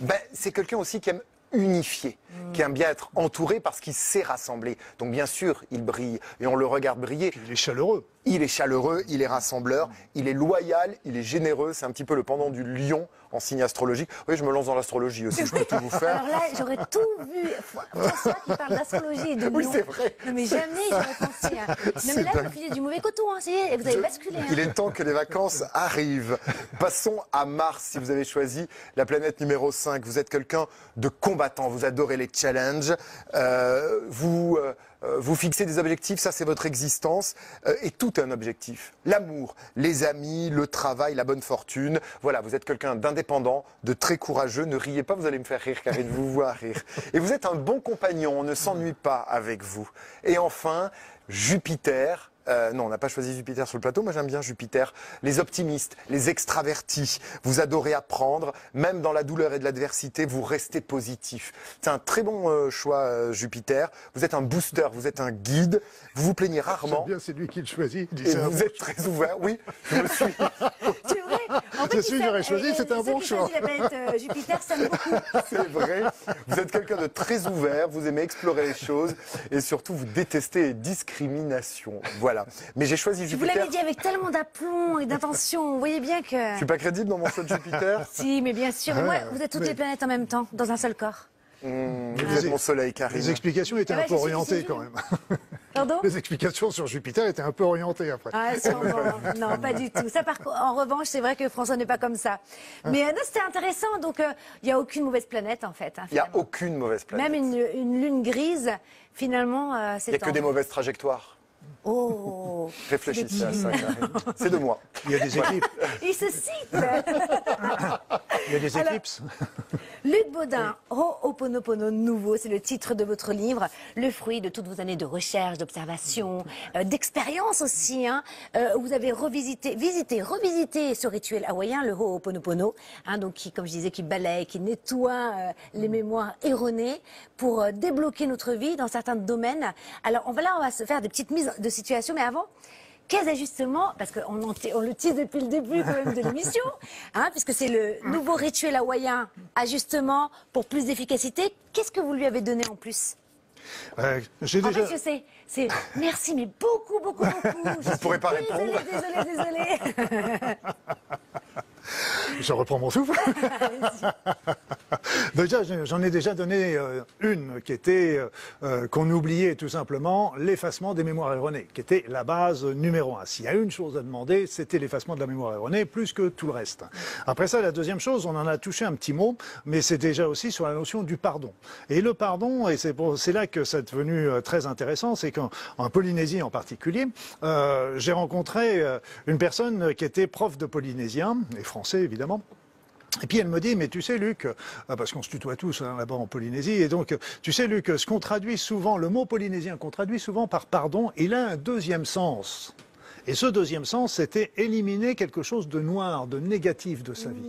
Ben, c'est quelqu'un aussi qui aime unifier, qui aime bien être entouré parce qu'il sait rassembler. Donc bien sûr, il brille et on le regarde briller. Il est chaleureux. Il est chaleureux, il est rassembleur, il est loyal, il est généreux. C'est un petit peu le pendant du lion en signe astrologique. Oui, je me lance dans l'astrologie aussi, je peux tout vous faire. Alors là, j'aurais tout vu. François qui parle d'astrologie et de Oui, lion. c'est vrai. Non, mais jamais j'aurais pensé. Hein. Non, mais là, vous filez du mauvais coton. Hein. Ça y est, vous avez basculé. Hein. Il est temps que les vacances arrivent. Passons à Mars, si vous avez choisi la planète numéro 5. Vous êtes quelqu'un de combattant, vous adorez les challenges. Vous fixez des objectifs, ça c'est votre existence. Et tout est un objectif. L'amour, les amis, le travail, la bonne fortune. Voilà, vous êtes quelqu'un d'indépendant, de très courageux. Ne riez pas, vous allez me faire rire, car il vous voit rire. Et vous êtes un bon compagnon, on ne s'ennuie pas avec vous. Et enfin, Jupiter, Non, on n'a pas choisi Jupiter sur le plateau. Moi, j'aime bien Jupiter. Les optimistes, les extravertis. Vous adorez apprendre. Même dans la douleur et de l'adversité, vous restez positif. C'est un très bon choix, Jupiter. Vous êtes un booster, vous êtes un guide. Vous vous plaignez rarement. J'aime bien, c'est lui qui le choisit. Et vous êtes très ouvert. Oui, je me suis. C'est vrai. En fait, C'est celui que j'aurais choisi, c'est un bon choix. La planète Jupiter, ça me beaucoup. C'est vrai. Vous êtes quelqu'un de très ouvert. Vous aimez explorer les choses. Et surtout, vous détestez les discriminations. Voilà. Mais j'ai choisi Je vous Jupiter. l'avais dit avec tellement d'aplomb et d'intention. Vous voyez bien que... Je suis pas crédible dans mon choix de Jupiter. Si, mais bien sûr. Ah, Moi, vous êtes toutes les planètes en même temps, dans un seul corps. Vous êtes mon soleil, Karine. Les explications étaient Ah ouais, un peu je suis orientées déçue. quand même. Pardon? Les explications sur Jupiter étaient un peu orientées après. Ah, sûrement. Non, pas du tout. Ça, en revanche, c'est vrai que François n'est pas comme ça. Mais non, c'était intéressant. Donc, il n'y a aucune mauvaise planète, en fait. Hein, Il n'y a finalement. aucune mauvaise planète. Même une lune grise, finalement, c'est Il n'y a que des mauvaises trajectoires. Oh, Réfléchissez à ça, Karine. C'est de moi. Il y a des éclipses. il se cite. Il y a des Alors- éclipses. Luc Baudin, Ho'oponopono nouveau, c'est le titre de votre livre, le fruit de toutes vos années de recherche, d'observation, d'expérience aussi. Hein. Vous avez revisité ce rituel hawaïen, le Ho'oponopono, hein, donc qui, comme je disais, qui balaye, qui nettoie les mémoires erronées pour débloquer notre vie dans certains domaines. Alors on va se faire des petites mises de situation, mais avant. Quels ajustements, parce qu'on le tease depuis le début quand même de l'émission, hein, puisque c'est le nouveau rituel hawaïen, ajustement pour plus d'efficacité, qu'est-ce que vous lui avez donné en plus? J'ai En déjà. fait, je sais, c'est merci, mais beaucoup, beaucoup, beaucoup. Je suis pourrez pas répondre. Désolée. Je reprends mon souffle. Déjà, j'en ai déjà donné une qui était qu'on oubliait tout simplement l'effacement des mémoires erronées, qui était la base numéro 1. S'il y a une chose à demander, c'était l'effacement de la mémoire erronée, plus que tout le reste. Après ça, la deuxième chose, on en a touché un petit mot, mais c'est déjà aussi sur la notion du pardon. Et le pardon, et c'est là que c'est devenu très intéressant, c'est qu'en Polynésie en particulier, j'ai rencontré une personne qui était prof de polynésien, et français évidemment. Et puis elle me dit, mais tu sais Luc, parce qu'on se tutoie tous hein, là-bas en Polynésie, et donc tu sais Luc, ce qu'on traduit souvent, le mot polynésien qu'on traduit souvent par pardon, il a un deuxième sens. Et ce deuxième sens, c'était éliminer quelque chose de noir, de négatif de sa vie.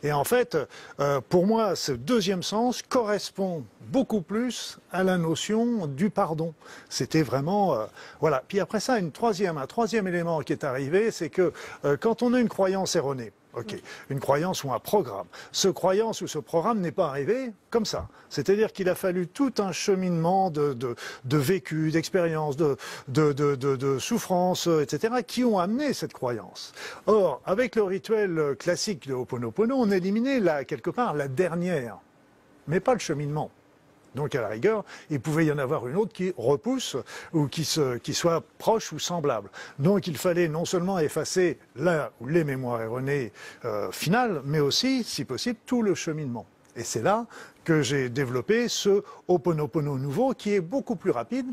Et en fait, pour moi, ce deuxième sens correspond beaucoup plus à la notion du pardon. C'était vraiment... voilà. Puis après ça, un troisième élément qui est arrivé, c'est que quand on a une croyance erronée, une croyance ou un programme. Ce croyance ou ce programme n'est pas arrivé comme ça. C'est-à-dire qu'il a fallu tout un cheminement de vécu, d'expérience, de souffrance, etc., qui ont amené cette croyance. Or, avec le rituel classique de Ho'oponopono, on éliminait quelque part la dernière, mais pas le cheminement. Donc, à la rigueur, il pouvait y en avoir une autre qui repousse ou qui soit proche ou semblable. Donc, il fallait non seulement effacer les mémoires erronées finales, mais aussi, si possible, tout le cheminement. Et c'est là que j'ai développé ce Ho'oponopono nouveau qui est beaucoup plus rapide.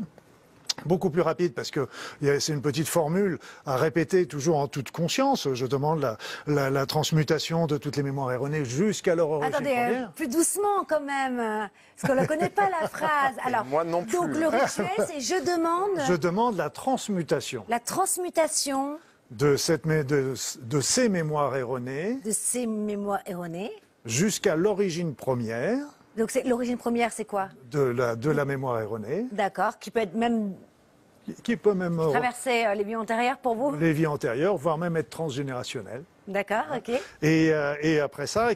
Beaucoup plus rapide parce que c'est une petite formule à répéter toujours en toute conscience. Je demande la transmutation de toutes les mémoires erronées jusqu'à leur origine première. Plus doucement quand même, parce qu'on ne connaît pas la phrase. Alors, moi non plus. donc le rituel, c'est Je demande la transmutation. La transmutation De ces mémoires erronées de ces mémoires erronées. jusqu'à l'origine première Donc l'origine première, c'est quoi? de la mémoire erronée, D'accord, qui peut être même qui peut même traverser les vies antérieures pour vous? les vies antérieures, voire même être transgénérationnelle. D'accord, ok. Et après ça,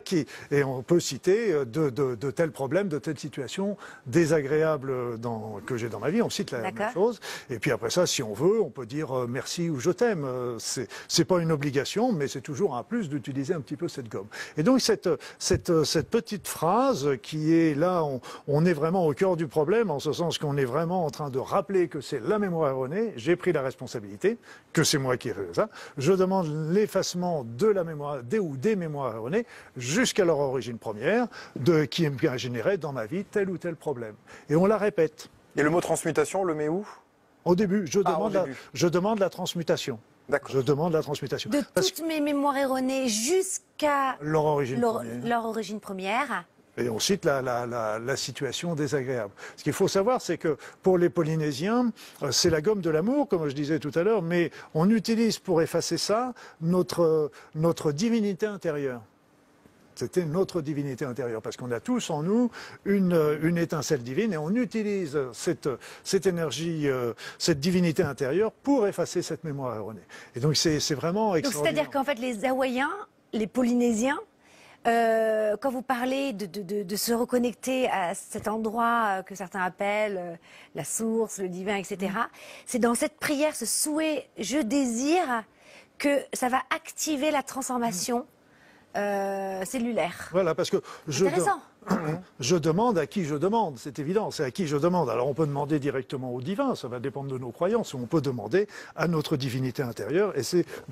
et on peut citer de tels problèmes, de telles situations désagréables que j'ai dans ma vie. On cite la même chose. Et puis après ça, si on veut, on peut dire merci ou je t'aime. C'est pas une obligation, mais c'est toujours un plus d'utiliser un petit peu cette gomme. Et donc cette petite phrase qui est là, on est vraiment au cœur du problème, en ce sens qu'on est vraiment en train de rappeler que c'est la mémoire erronée. J'ai pris la responsabilité, que c'est moi qui ai fait ça. Je demande l'effacement de la mémoire, des mémoires erronées, jusqu'à leur origine première, qui a généré dans ma vie tel ou tel problème. Et on la répète. Et le mot transmutation, on le met où? Au début, je demande la transmutation. D'accord. Je demande la transmutation. De toutes mes mémoires erronées jusqu'à leur origine première. leur origine première. Et ensuite, la situation désagréable. Ce qu'il faut savoir, c'est que pour les Polynésiens, c'est la gomme de l'amour, comme je disais tout à l'heure, mais on utilise pour effacer ça notre divinité intérieure. C'était notre divinité intérieure, parce qu'on a tous en nous une étincelle divine et on utilise cette énergie, cette divinité intérieure pour effacer cette mémoire erronée. Et donc c'est vraiment extraordinaire. C'est-à-dire qu'en fait, les Hawaïens, les Polynésiens, quand vous parlez de se reconnecter à cet endroit que certains appellent la source, le divin, etc., c'est dans cette prière, ce souhait, je désire, que ça va activer la transformation cellulaire. Voilà, parce que je demande à qui je demande, c'est évident, c'est à qui je demande. Alors on peut demander directement au divin, ça va dépendre de nos croyances, ou on peut demander à notre divinité intérieure, et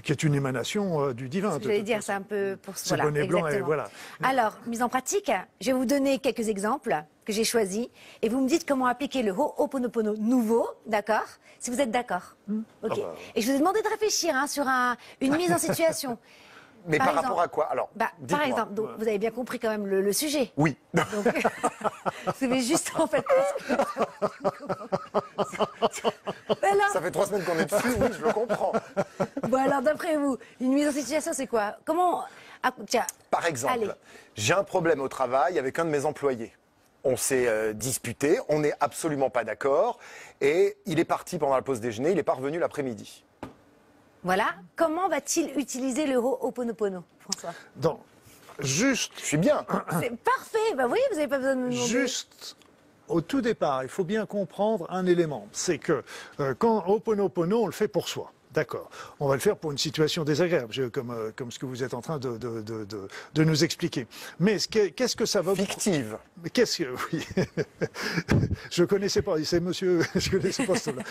qui est une émanation du divin. Ce que j'allais dire, c'est un peu pour c'est bonnet blanc et voilà. Alors, mise en pratique, je vais vous donner quelques exemples que j'ai choisis, et vous me dites comment appliquer le Ho'oponopono nouveau, d'accord? Si vous êtes d'accord. Ok. Et je vous ai demandé de réfléchir sur une mise en situation. Mais par rapport à quoi? Alors, par exemple, donc, vous avez bien compris quand même le sujet. Oui. Donc, c'est juste en fait. Ça fait 3 semaines qu'on est dessus, oui, je le comprends. Bon alors, d'après vous, une mise en situation, c'est quoi? Comment? Tiens. Par exemple, j'ai un problème au travail avec un de mes employés. On s'est disputé, on n'est absolument pas d'accord, et il est parti pendant la pause déjeuner, il n'est pas revenu l'après-midi. Voilà. Comment va-t-il utiliser le Ho'oponopono, François? Je suis bien. C'est parfait. Bah oui, vous n'avez pas besoin de me demander. Juste au tout départ, il faut bien comprendre un élément. C'est que quand Ho'oponopono, on le fait pour soi. D'accord. On va le faire pour une situation désagréable, comme ce que vous êtes en train de nous expliquer. Mais qu'est-ce que ça va... Fictive. Mais qu'est-ce que... Oui. Je connaissais pas, c'est monsieur... Je connaissais pas cela.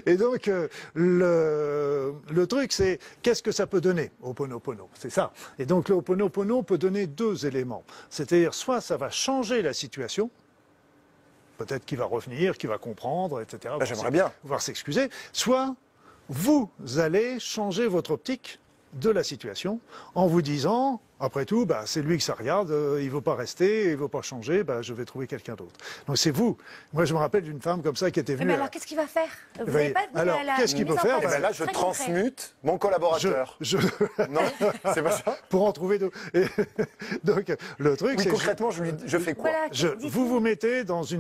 Et donc, le truc, c'est qu'est-ce que ça peut donner, Ho'oponopono? C'est ça. Et donc, le Ho'oponopono peut donner 2 éléments. C'est-à-dire, soit ça va changer la situation, peut-être qu'il va revenir, qu'il va comprendre, etc. J'aimerais bien. Pouvoir s'excuser. Soit... vous allez changer votre optique de la situation en vous disant, après tout, c'est lui que ça regarde, il ne veut pas rester, il ne veut pas changer, je vais trouver quelqu'un d'autre. Donc c'est vous. Moi, je me rappelle d'une femme comme ça qui était venue... Mais alors, qu'est-ce qu'il va faire? Vous n'avez pas alors, qu'est-ce qu'il peut faire? Là, je transmute mon collaborateur. Non, c'est pas ça. Pour en trouver d'autres. Donc, le truc, c'est... concrètement, je fais quoi? Voilà, vous vous mettez dans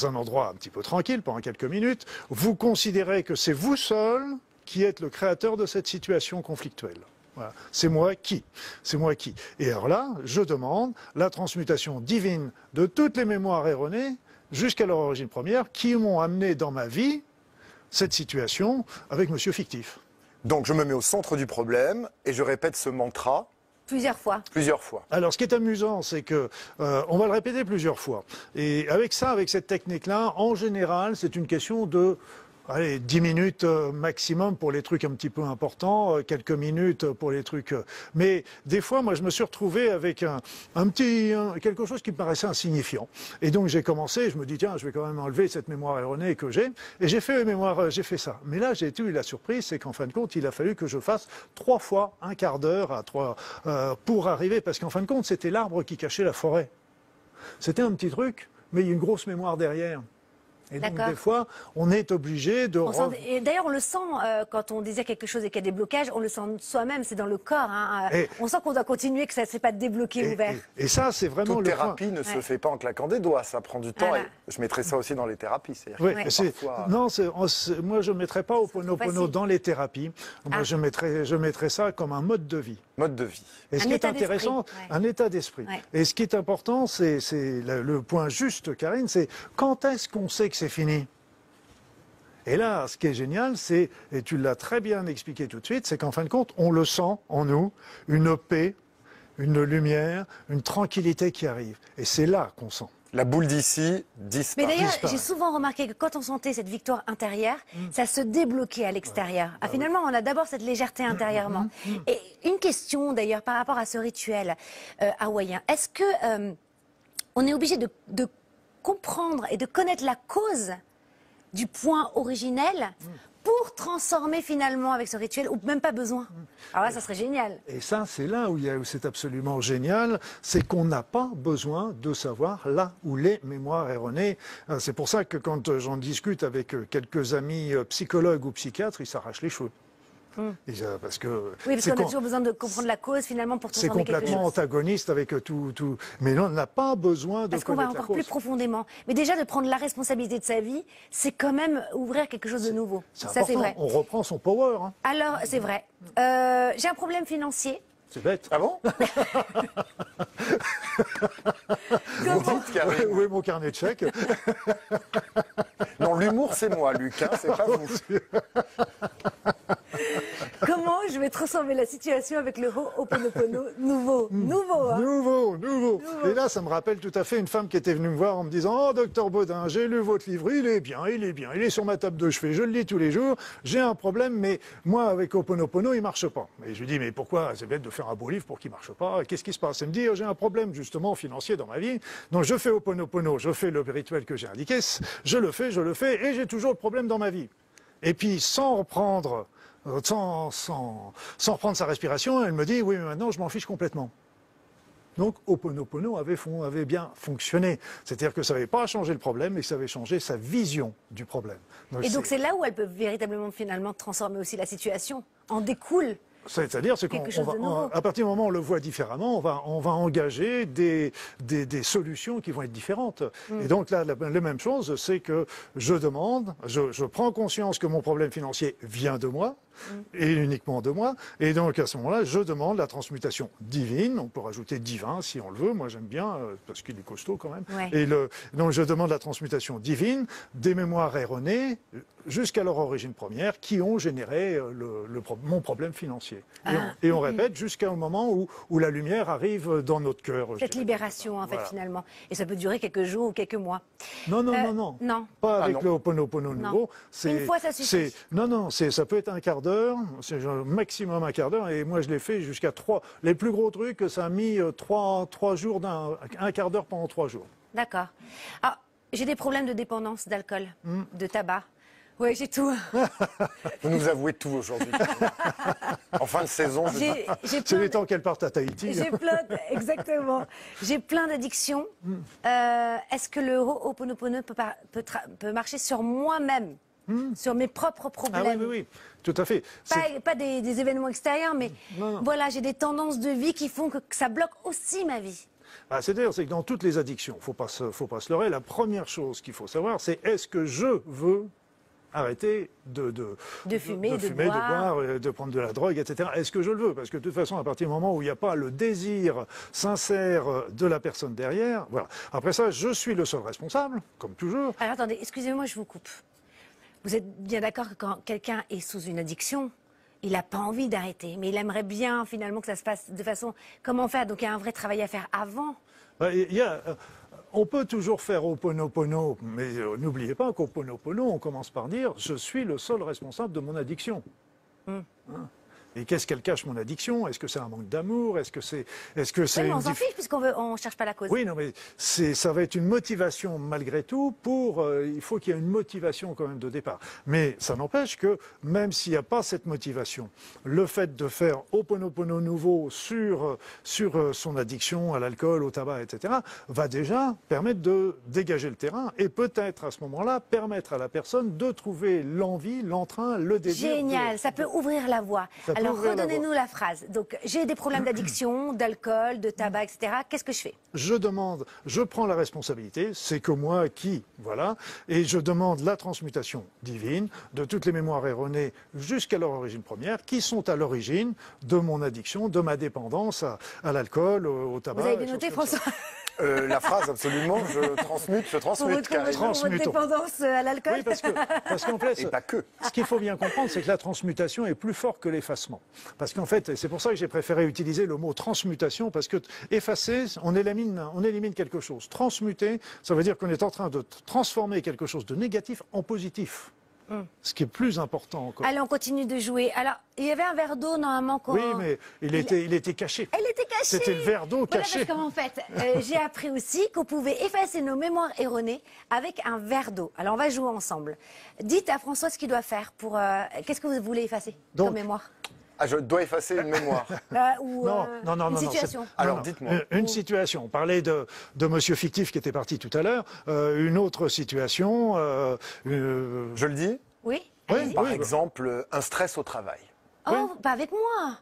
un endroit un petit peu tranquille pendant quelques minutes. Vous considérez que c'est vous seul qui êtes le créateur de cette situation conflictuelle. Voilà. C'est moi qui. Et alors là, je demande la transmutation divine de toutes les mémoires erronées jusqu'à leur origine première qui m'ont amené dans ma vie cette situation avec monsieur fictif. Donc je me mets au centre du problème et je répète ce mantra. Plusieurs fois. Alors, ce qui est amusant, c'est que on va le répéter plusieurs fois. Et avec cette technique-là, en général, c'est une question de 10 minutes maximum pour les trucs un petit peu importants, quelques minutes pour les trucs... Mais des fois, moi, je me suis retrouvé avec quelque chose qui me paraissait insignifiant. Et donc, j'ai commencé, je me dis, tiens, je vais quand même enlever cette mémoire erronée que j'ai. Et j'ai fait ça. Mais là, j'ai eu la surprise, c'est qu'en fin de compte, il a fallu que je fasse 3 fois un quart d'heure pour arriver. Parce qu'en fin de compte, c'était l'arbre qui cachait la forêt. C'était un petit truc, mais il y a une grosse mémoire derrière. Et donc, des fois, on est obligé de... Et d'ailleurs, on le sent quand on désire quelque chose et qu'il y a des blocages, on le sent soi-même, c'est dans le corps. On sent qu'on doit continuer, que ça ne s'est pas débloqué, ouvert. Et ça, c'est vraiment Toute thérapie ne se fait pas en claquant des doigts, ça prend du temps. Voilà. Et je mettrais ça aussi dans les thérapies. Non, moi, je ne mettrais pas Ho'oponopono dans les thérapies. Moi, je mettrais ça comme un mode de vie. Mode de vie. Et ce qui est intéressant, un état d'esprit. Et ce qui est important, c'est le point juste, Karine, c'est quand est-ce qu'on sait que c'est fini? Et là, ce qui est génial, et tu l'as très bien expliqué tout de suite, c'est qu'en fin de compte, on le sent en nous, une paix, une lumière, une tranquillité qui arrive. Et c'est là qu'on sent. La boule d'ici disparaît. Mais d'ailleurs, j'ai souvent remarqué que quand on sentait cette victoire intérieure, ça se débloquait à l'extérieur. Finalement, on a d'abord cette légèreté intérieurement. Et une question d'ailleurs par rapport à ce rituel hawaïen. Est-ce que on est obligé de comprendre et de connaître la cause du point originel pour transformer finalement avec ce rituel, ou même pas besoin. Alors là, ça serait génial. Et ça, c'est là où c'est absolument génial, c'est qu'on n'a pas besoin de savoir là où les mémoires erronées. C'est pour ça que quand j'en discute avec quelques amis psychologues ou psychiatres, ils s'arrachent les cheveux. Parce que Oui, parce qu'on a toujours besoin de comprendre la cause finalement pour c'est transformer quelque chose. complètement antagoniste avec tout. Mais non, on n'a pas besoin de Parce qu'on va connaître la encore plus cause. profondément. Mais déjà, de prendre la responsabilité de sa vie, c'est quand même ouvrir quelque chose de nouveau. C'est Ça, c'est important. vrai. On reprend son power. Hein. Alors, c'est vrai. J'ai un problème financier. C'est bête. Ah bon? Vous dites, Karine. Où est mon carnet de chèques? Non, l'humour, c'est moi, Luc, hein, c'est pas vous. Comment je vais transformer la situation avec le Ho'oponopono nouveau? Nouveau, hein. Nouveau. Et là, ça me rappelle tout à fait une femme qui était venue me voir en me disant « Oh, docteur Baudin, j'ai lu votre livre, il est bien, il est sur ma table de chevet, je le lis tous les jours, j'ai un problème, mais moi, avec Ho'oponopono, il marche pas. » Et je lui dis « Mais pourquoi? C'est bête de faire un beau livre pour qu'il marche pas. Qu'est-ce qui se passe ?» Elle me dit « J'ai un problème, justement, financier dans ma vie. Donc, je fais Ho'oponopono, je fais le rituel que j'ai indiqué, je le fais, et j'ai toujours le problème dans ma vie. » Et puis, sans reprendre sa respiration, elle me dit « Oui, mais maintenant, je m'en fiche complètement. » Donc, Ho'oponopono avait bien fonctionné. C'est-à-dire que ça n'avait pas changé le problème, mais ça avait changé sa vision du problème. Et donc, c'est là où elle peut véritablement, finalement, transformer aussi la situation. En découle. C'est-à-dire, c'est qu'à partir du moment où on le voit différemment, on va engager des solutions qui vont être différentes. Et donc là, la même chose, c'est que je prends conscience que mon problème financier vient de moi, et uniquement de moi. Et donc à ce moment-là, je demande la transmutation divine. On peut rajouter divin si on le veut. Moi, j'aime bien, parce qu'il est costaud quand même. Ouais. Et donc je demande la transmutation divine des mémoires erronées jusqu'à leur origine première qui ont généré mon problème financier. Et on répète jusqu'au moment où la lumière arrive dans notre cœur. Cette libération, en fait, Voilà. finalement. Et ça peut durer quelques jours ou quelques mois. Non. Non. Pas avec non. le Ho'oponopono nouveau. Une fois, ça suffit. Ça peut être un quart d'heure, c'est maximum un quart d'heure. Et moi, je l'ai fait jusqu'à 3. Les plus gros trucs, ça a mis 3 jours, un quart d'heure pendant 3 jours. D'accord. Ah, j'ai des problèmes de dépendance d'alcool, de tabac. Oui, j'ai tout. Vous nous avouez tout aujourd'hui. En fin de saison, J'ai C'est plein les de- temps qu'elle parte à Tahiti. Exactement. J'ai plein d'addictions. Est-ce que le Ho'oponopono peut marcher sur moi-même, sur mes propres Ah problèmes? oui, tout à fait. Pas des événements extérieurs, mais Non. voilà, j'ai des tendances de vie qui font que ça bloque aussi ma vie. C'est-à-dire, c'est que dans toutes les addictions, faut pas se leurrer, la première chose qu'il faut savoir, c'est est-ce que je veux arrêter de fumer, de de boire, de prendre de la drogue, etc. Est-ce que je le veux? Parce que de toute façon, à partir du moment où il n'y a pas le désir sincère de la personne derrière, voilà. Après ça, je suis le seul responsable, comme toujours. Alors attendez, excusez-moi, je vous coupe. Vous êtes bien d'accord que quand quelqu'un est sous une addiction, il n'a pas envie d'arrêter, mais il aimerait bien finalement que ça se passe de façon... Comment faire? Donc il y a un vrai travail à faire avant. On peut toujours faire Ho'oponopono, mais n'oubliez pas qu'Ho'oponopono, on commence par dire « je suis le seul responsable de mon addiction ». Et qu'est-ce qu'elle cache, mon addiction? Est-ce que c'est un manque d'amour? Est-ce que c'est Oui, mais on s'en fiche puisqu'on ne cherche pas la cause. Oui, non, mais ça va être une motivation malgré tout il faut qu'il y ait une motivation quand même de départ. Mais ça n'empêche que même s'il n'y a pas cette motivation, le fait de faire Ho'oponopono nouveau sur son addiction à l'alcool, au tabac, etc., va déjà permettre de dégager le terrain et peut-être à ce moment-là permettre à la personne de trouver l'envie, l'entrain, le désir. Génial, ça peut ouvrir la voie. Ça peut Alors ouvrir la redonnez-nous la phrase. Donc j'ai des problèmes d'addiction, d'alcool, de tabac, etc. Qu'est-ce que je fais? Je prends la responsabilité, c'est que moi qui, voilà, et je demande la transmutation divine de toutes les mémoires erronées jusqu'à leur origine première, qui sont à l'origine de mon addiction, de ma dépendance à l'alcool, au tabac. Vous avez et bien noté, choses comme ça. François? la phrase, absolument, je transmute, Pour votre Karine. dépendance à l'alcool? Oui, parce qu'en fait, Et pas que. ce qu'il faut bien comprendre, c'est que la transmutation est plus forte que l'effacement. Parce qu'en fait, c'est pour ça que j'ai préféré utiliser le mot transmutation, parce que effacer, on élimine quelque chose. Transmuter, ça veut dire qu'on est en train de transformer quelque chose de négatif en positif. Ce qui est plus important encore. Allez, on continue de jouer. Alors, il y avait un verre d'eau normalement qu'on... Oui, mais il était caché. Elle était cachée. C'était le verre d'eau Voilà, caché. parce qu'en fait, j'ai appris aussi qu'on pouvait effacer nos mémoires erronées avec un verre d'eau. Alors, on va jouer ensemble. Dites à François ce qu'il doit faire pour... Qu'est-ce que vous voulez effacer Donc, comme mémoire? Ah, je dois effacer une mémoire. Ou Non, une c'est- situation. Alors, non. dites-moi. Une situation. On parlait de monsieur fictif qui était parti tout à l'heure. Une autre situation. Je le dis? Oui, Oui, allez-y. Par oui. exemple, un stress au travail. Oh, pas avec moi.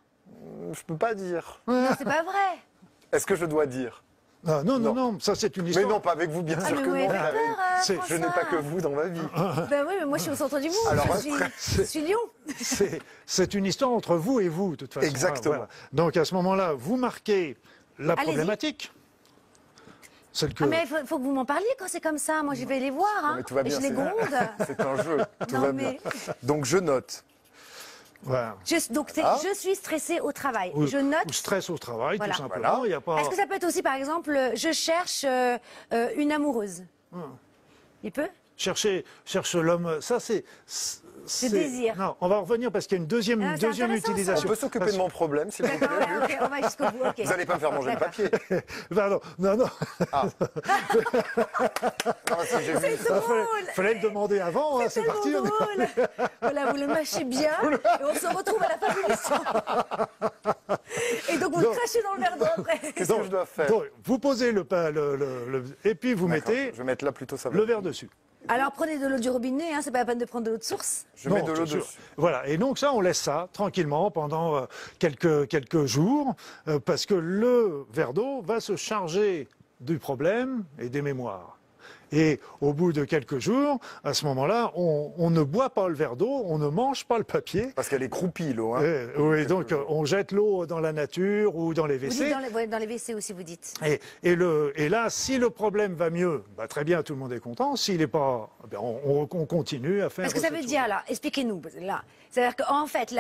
Je peux pas dire. Non, c'est pas vrai. Est-ce que je dois dire? Non, ça c'est une Mais histoire. non, pas avec vous, bien Ah, sûr mais que vous m'avez non. fait peur, C'est- Je n'ai pas que vous dans ma vie. Ben oui, mais moi je suis au centre du monde. Alors, Je suis Lyon. C'est une histoire entre vous et vous, de toute façon. Exactement. Donc à ce moment-là, vous marquez la Allez-y. problématique. Celle que... Ah, mais il faut que vous m'en parliez quand c'est comme ça. Moi, je vais les voir. Non, Hein. mais tout va Et bien. je les c'est- gronde. C'est un jeu. Tout Non, va mais- bien. Donc je note. Voilà. Donc, Ah. je suis stressée au travail. Ou, je note. ou stress au travail, Voilà. tout simplement. Voilà. Il y a pas... Est-ce que ça peut être aussi, par exemple, je cherche une amoureuse? Il peut? cherche l'homme, ça c'est... désir. Non, on va revenir parce qu'il y a une deuxième, Ah, c'est intéressant, ça. On utilisation. peut s'occuper de mon problème, s'il vous plaît. D'accord, ok, on va jusqu'au bout. ok. Vous n'allez pas me faire manger le D'accord. papier. Pardon, non. Ah, si j'ai vu C'est ça. drôle. Fallait le demander avant, hein, c'est Tellement parti. drôle. Voilà, vous le mâchez bien et on se retrouve à la fin de l'émission. Et donc vous le Non. crachez dans le verre d'eau après. Qu'est-ce que je dois faire? Donc, vous posez et puis vous D'accord, mettez je vais mettre là plutôt ça. va. le verre dessus. Alors prenez de l'eau du robinet, hein, c'est pas la peine de prendre de l'eau de source. Je mets Non, de l'eau c'est sûr. dessus. Voilà, et donc ça, on laisse ça tranquillement pendant quelques jours, parce que le verre d'eau va se charger du problème et des mémoires. Et au bout de quelques jours, à ce moment-là, on ne boit pas le verre d'eau, on ne mange pas le papier. Parce qu'elle est croupie, l'eau. Hein. Oui, donc on jette l'eau dans la nature ou dans les Vous dites WC. dans les WC aussi, vous dites. Et là, si le problème va mieux, bah, très bien, tout le monde est content. S'il n'est pas, ben, on continue à faire. Parce que ça veut cette dire, chose. là, expliquez-nous. Là, c'est-à-dire qu'en fait,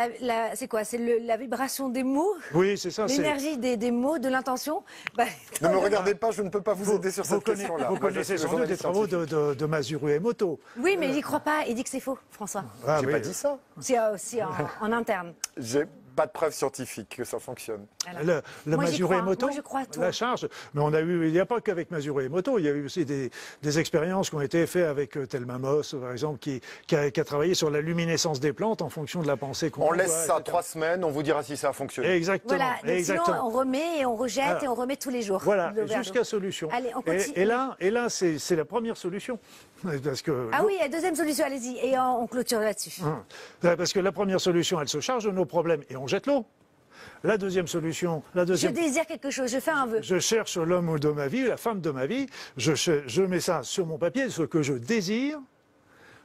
c'est quoi? C'est la vibration des mots, Oui, c'est ça. l'énergie des mots, de l'intention. Bah, Ne me regardez pas, je ne peux pas vous aider sur cette question-là. Vous Moi, je connaissez suis le sans doute des journaliste travaux scientifique. de Masuru Emoto. oui, mais il n'y croit pas. Il dit que c'est faux, François. Ah, J'ai oui. pas dit ça. C'est aussi en interne. J'ai pas de preuve scientifique que ça fonctionne. Voilà. Le Moi, j'y Masuru crois. Emoto, Moi, je crois à tout. la charge. Mais on a eu, il n'y a pas qu'avec Masuru Emoto, il y a eu aussi des expériences qui ont été faites avec Thelma Moss, par exemple, qui a travaillé sur la luminescence des plantes en fonction de la pensée qu'on On envoie, laisse ça etc. 3 semaines, on vous dira si ça a fonctionné. Exactement. Voilà, donc exactement. sinon on remet et on rejette Voilà. et on remet tous les jours. Voilà, le verre d'eau. jusqu'à solution. Allez, on continue. Et là, c'est la première solution. Parce que, Ah oui, la deuxième solution, allez-y, et on clôture là-dessus. parce que la première solution, elle se charge de nos problèmes et on jette l'eau. La deuxième solution, Je désire quelque chose, je fais un vœu. je cherche l'homme de ma vie, la femme de ma vie, je mets ça sur mon papier, ce que je désire,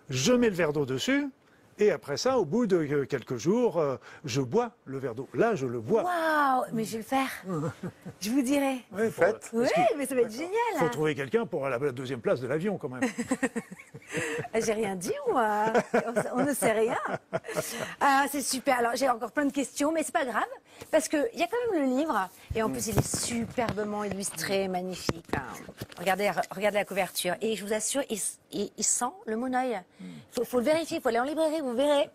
je mets le verre d'eau dessus, et après ça, au bout de quelques jours, je bois le verre d'eau. Là, je le bois. Waouh, mais je vais le faire. Je vous dirai. Ouais, Faites. Oui, mais ça va être génial. Il faut trouver quelqu'un pour la deuxième place de l'avion, quand même. J'ai rien dit, moi. On ne sait rien. Ah, c'est super. Alors, j'ai encore plein de questions, mais c'est pas grave. Parce qu'il y a quand même le livre. Et en plus, il est superbement illustré, magnifique. Hein. Regardez la couverture. Et je vous assure, il sent le monoeil. Faut le vérifier, il faut aller en librairie, vous verrez.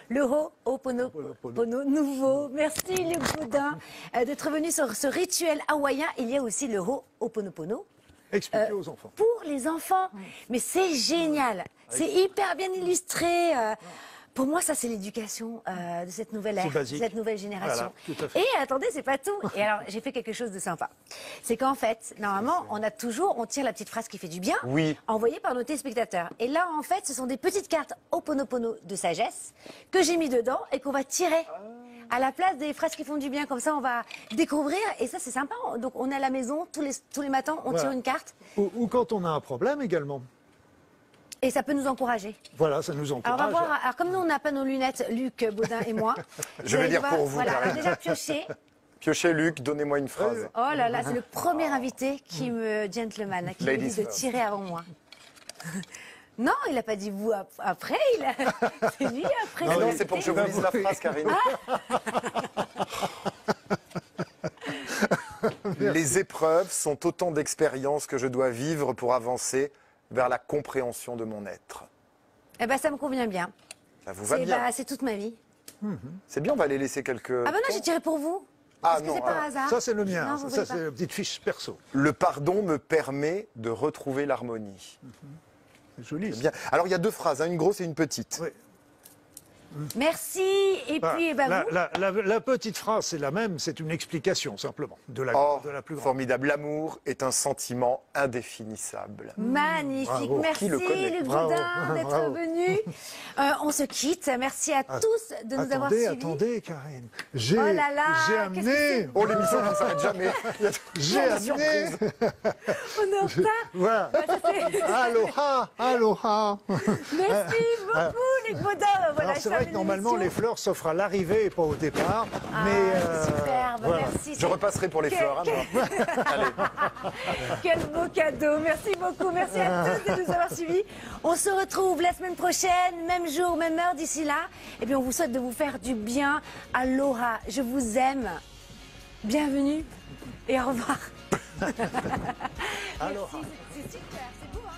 Le Ho'oponopono nouveau. Merci, Luc Gaudin, d'être venu sur ce rituel hawaïen. Il y a aussi le Ho'oponopono. Expliquez aux enfants. Pour les enfants. Mais c'est génial. C'est hyper bien illustré. Pour moi, ça, c'est l'éducation de cette nouvelle ère, C'est de basique. cette nouvelle génération. Voilà, tout à fait. Et attendez, c'est pas tout. Et alors, j'ai fait quelque chose de sympa. C'est qu'en fait, normalement, on tire la petite phrase qui fait du bien, Oui. envoyée par nos téléspectateurs. Et là, en fait, ce sont des petites cartes Ho'oponopono de sagesse que j'ai mis dedans et qu'on va tirer à la place des phrases qui font du bien. Comme ça, on va découvrir. Et ça, c'est sympa. Donc, on est à la maison tous les matins, on Voilà. tire une carte. Ou quand on a un problème également. Et ça peut nous encourager. Voilà, ça nous encourage. Alors, on va voir. Alors, comme nous, on n'a pas nos lunettes, Luc, Baudin et moi. Je vais allez lire devoir- pour vous, Voilà, Karine. déjà pioché. Piochez, Luc, donnez-moi une phrase. Oh là là, c'est le premier invité qui me gentleman, qui me Ladies dit de first. tirer avant moi. Non, il n'a pas dit vous après, c'est lui après. Non, c'est non, l'invité. c'est pour que je vous lise la phrase, Karine. Les épreuves sont autant d'expériences que je dois vivre pour avancer vers la compréhension de mon être. Eh ben, ça me convient bien. Ça vous va bien. C'est toute ma vie. C'est bien, on va les laisser quelques... Ah ben non, j'ai tiré pour vous. Ah Est-ce que non, c'est par alors, hasard? Ça, c'est le Non, mien. vous Ça, voulez c'est pas. la petite fiche perso. Le pardon me permet de retrouver l'harmonie. C'est joli. C'est bien. Alors, il y a 2 phrases, hein, une grosse et une petite. Oui. Merci. Et puis, eh ben, vous. La petite phrase, c'est la même, c'est une explication simplement de la plus grande. Formidable. L'amour est un sentiment indéfinissable. Magnifique. Bravo. Merci Qui le connaît? Luc Bravo. Boudin d'être Bravo. venu. On se quitte. Merci à tous de nous avoir suivis. Attendez, Karine. J'ai Oh là là, j'ai qu'est-ce que amené. Oh, l'émission qui ne s'arrête jamais. J'ai amené. On est en retard. Voilà. Aloha, aloha. Merci beaucoup Luc Boudin. Voilà, Alors c'est ça vrai fait que une normalement les émission. fleurs s'offrent à l'arrivée et pas au départ. Superbe. voilà. Merci. Je repasserai pour les fleurs. Hein, moi. Allez. Quel beau cadeau. Merci beaucoup. Merci à tous de nous avoir suivis. On se retrouve la semaine prochaine, même jour, même heure d'ici là. Et puis on vous souhaite de vous faire du bien. Aloha, je vous aime. Bienvenue et au revoir. Aloha. C'est super, c'est beau, hein.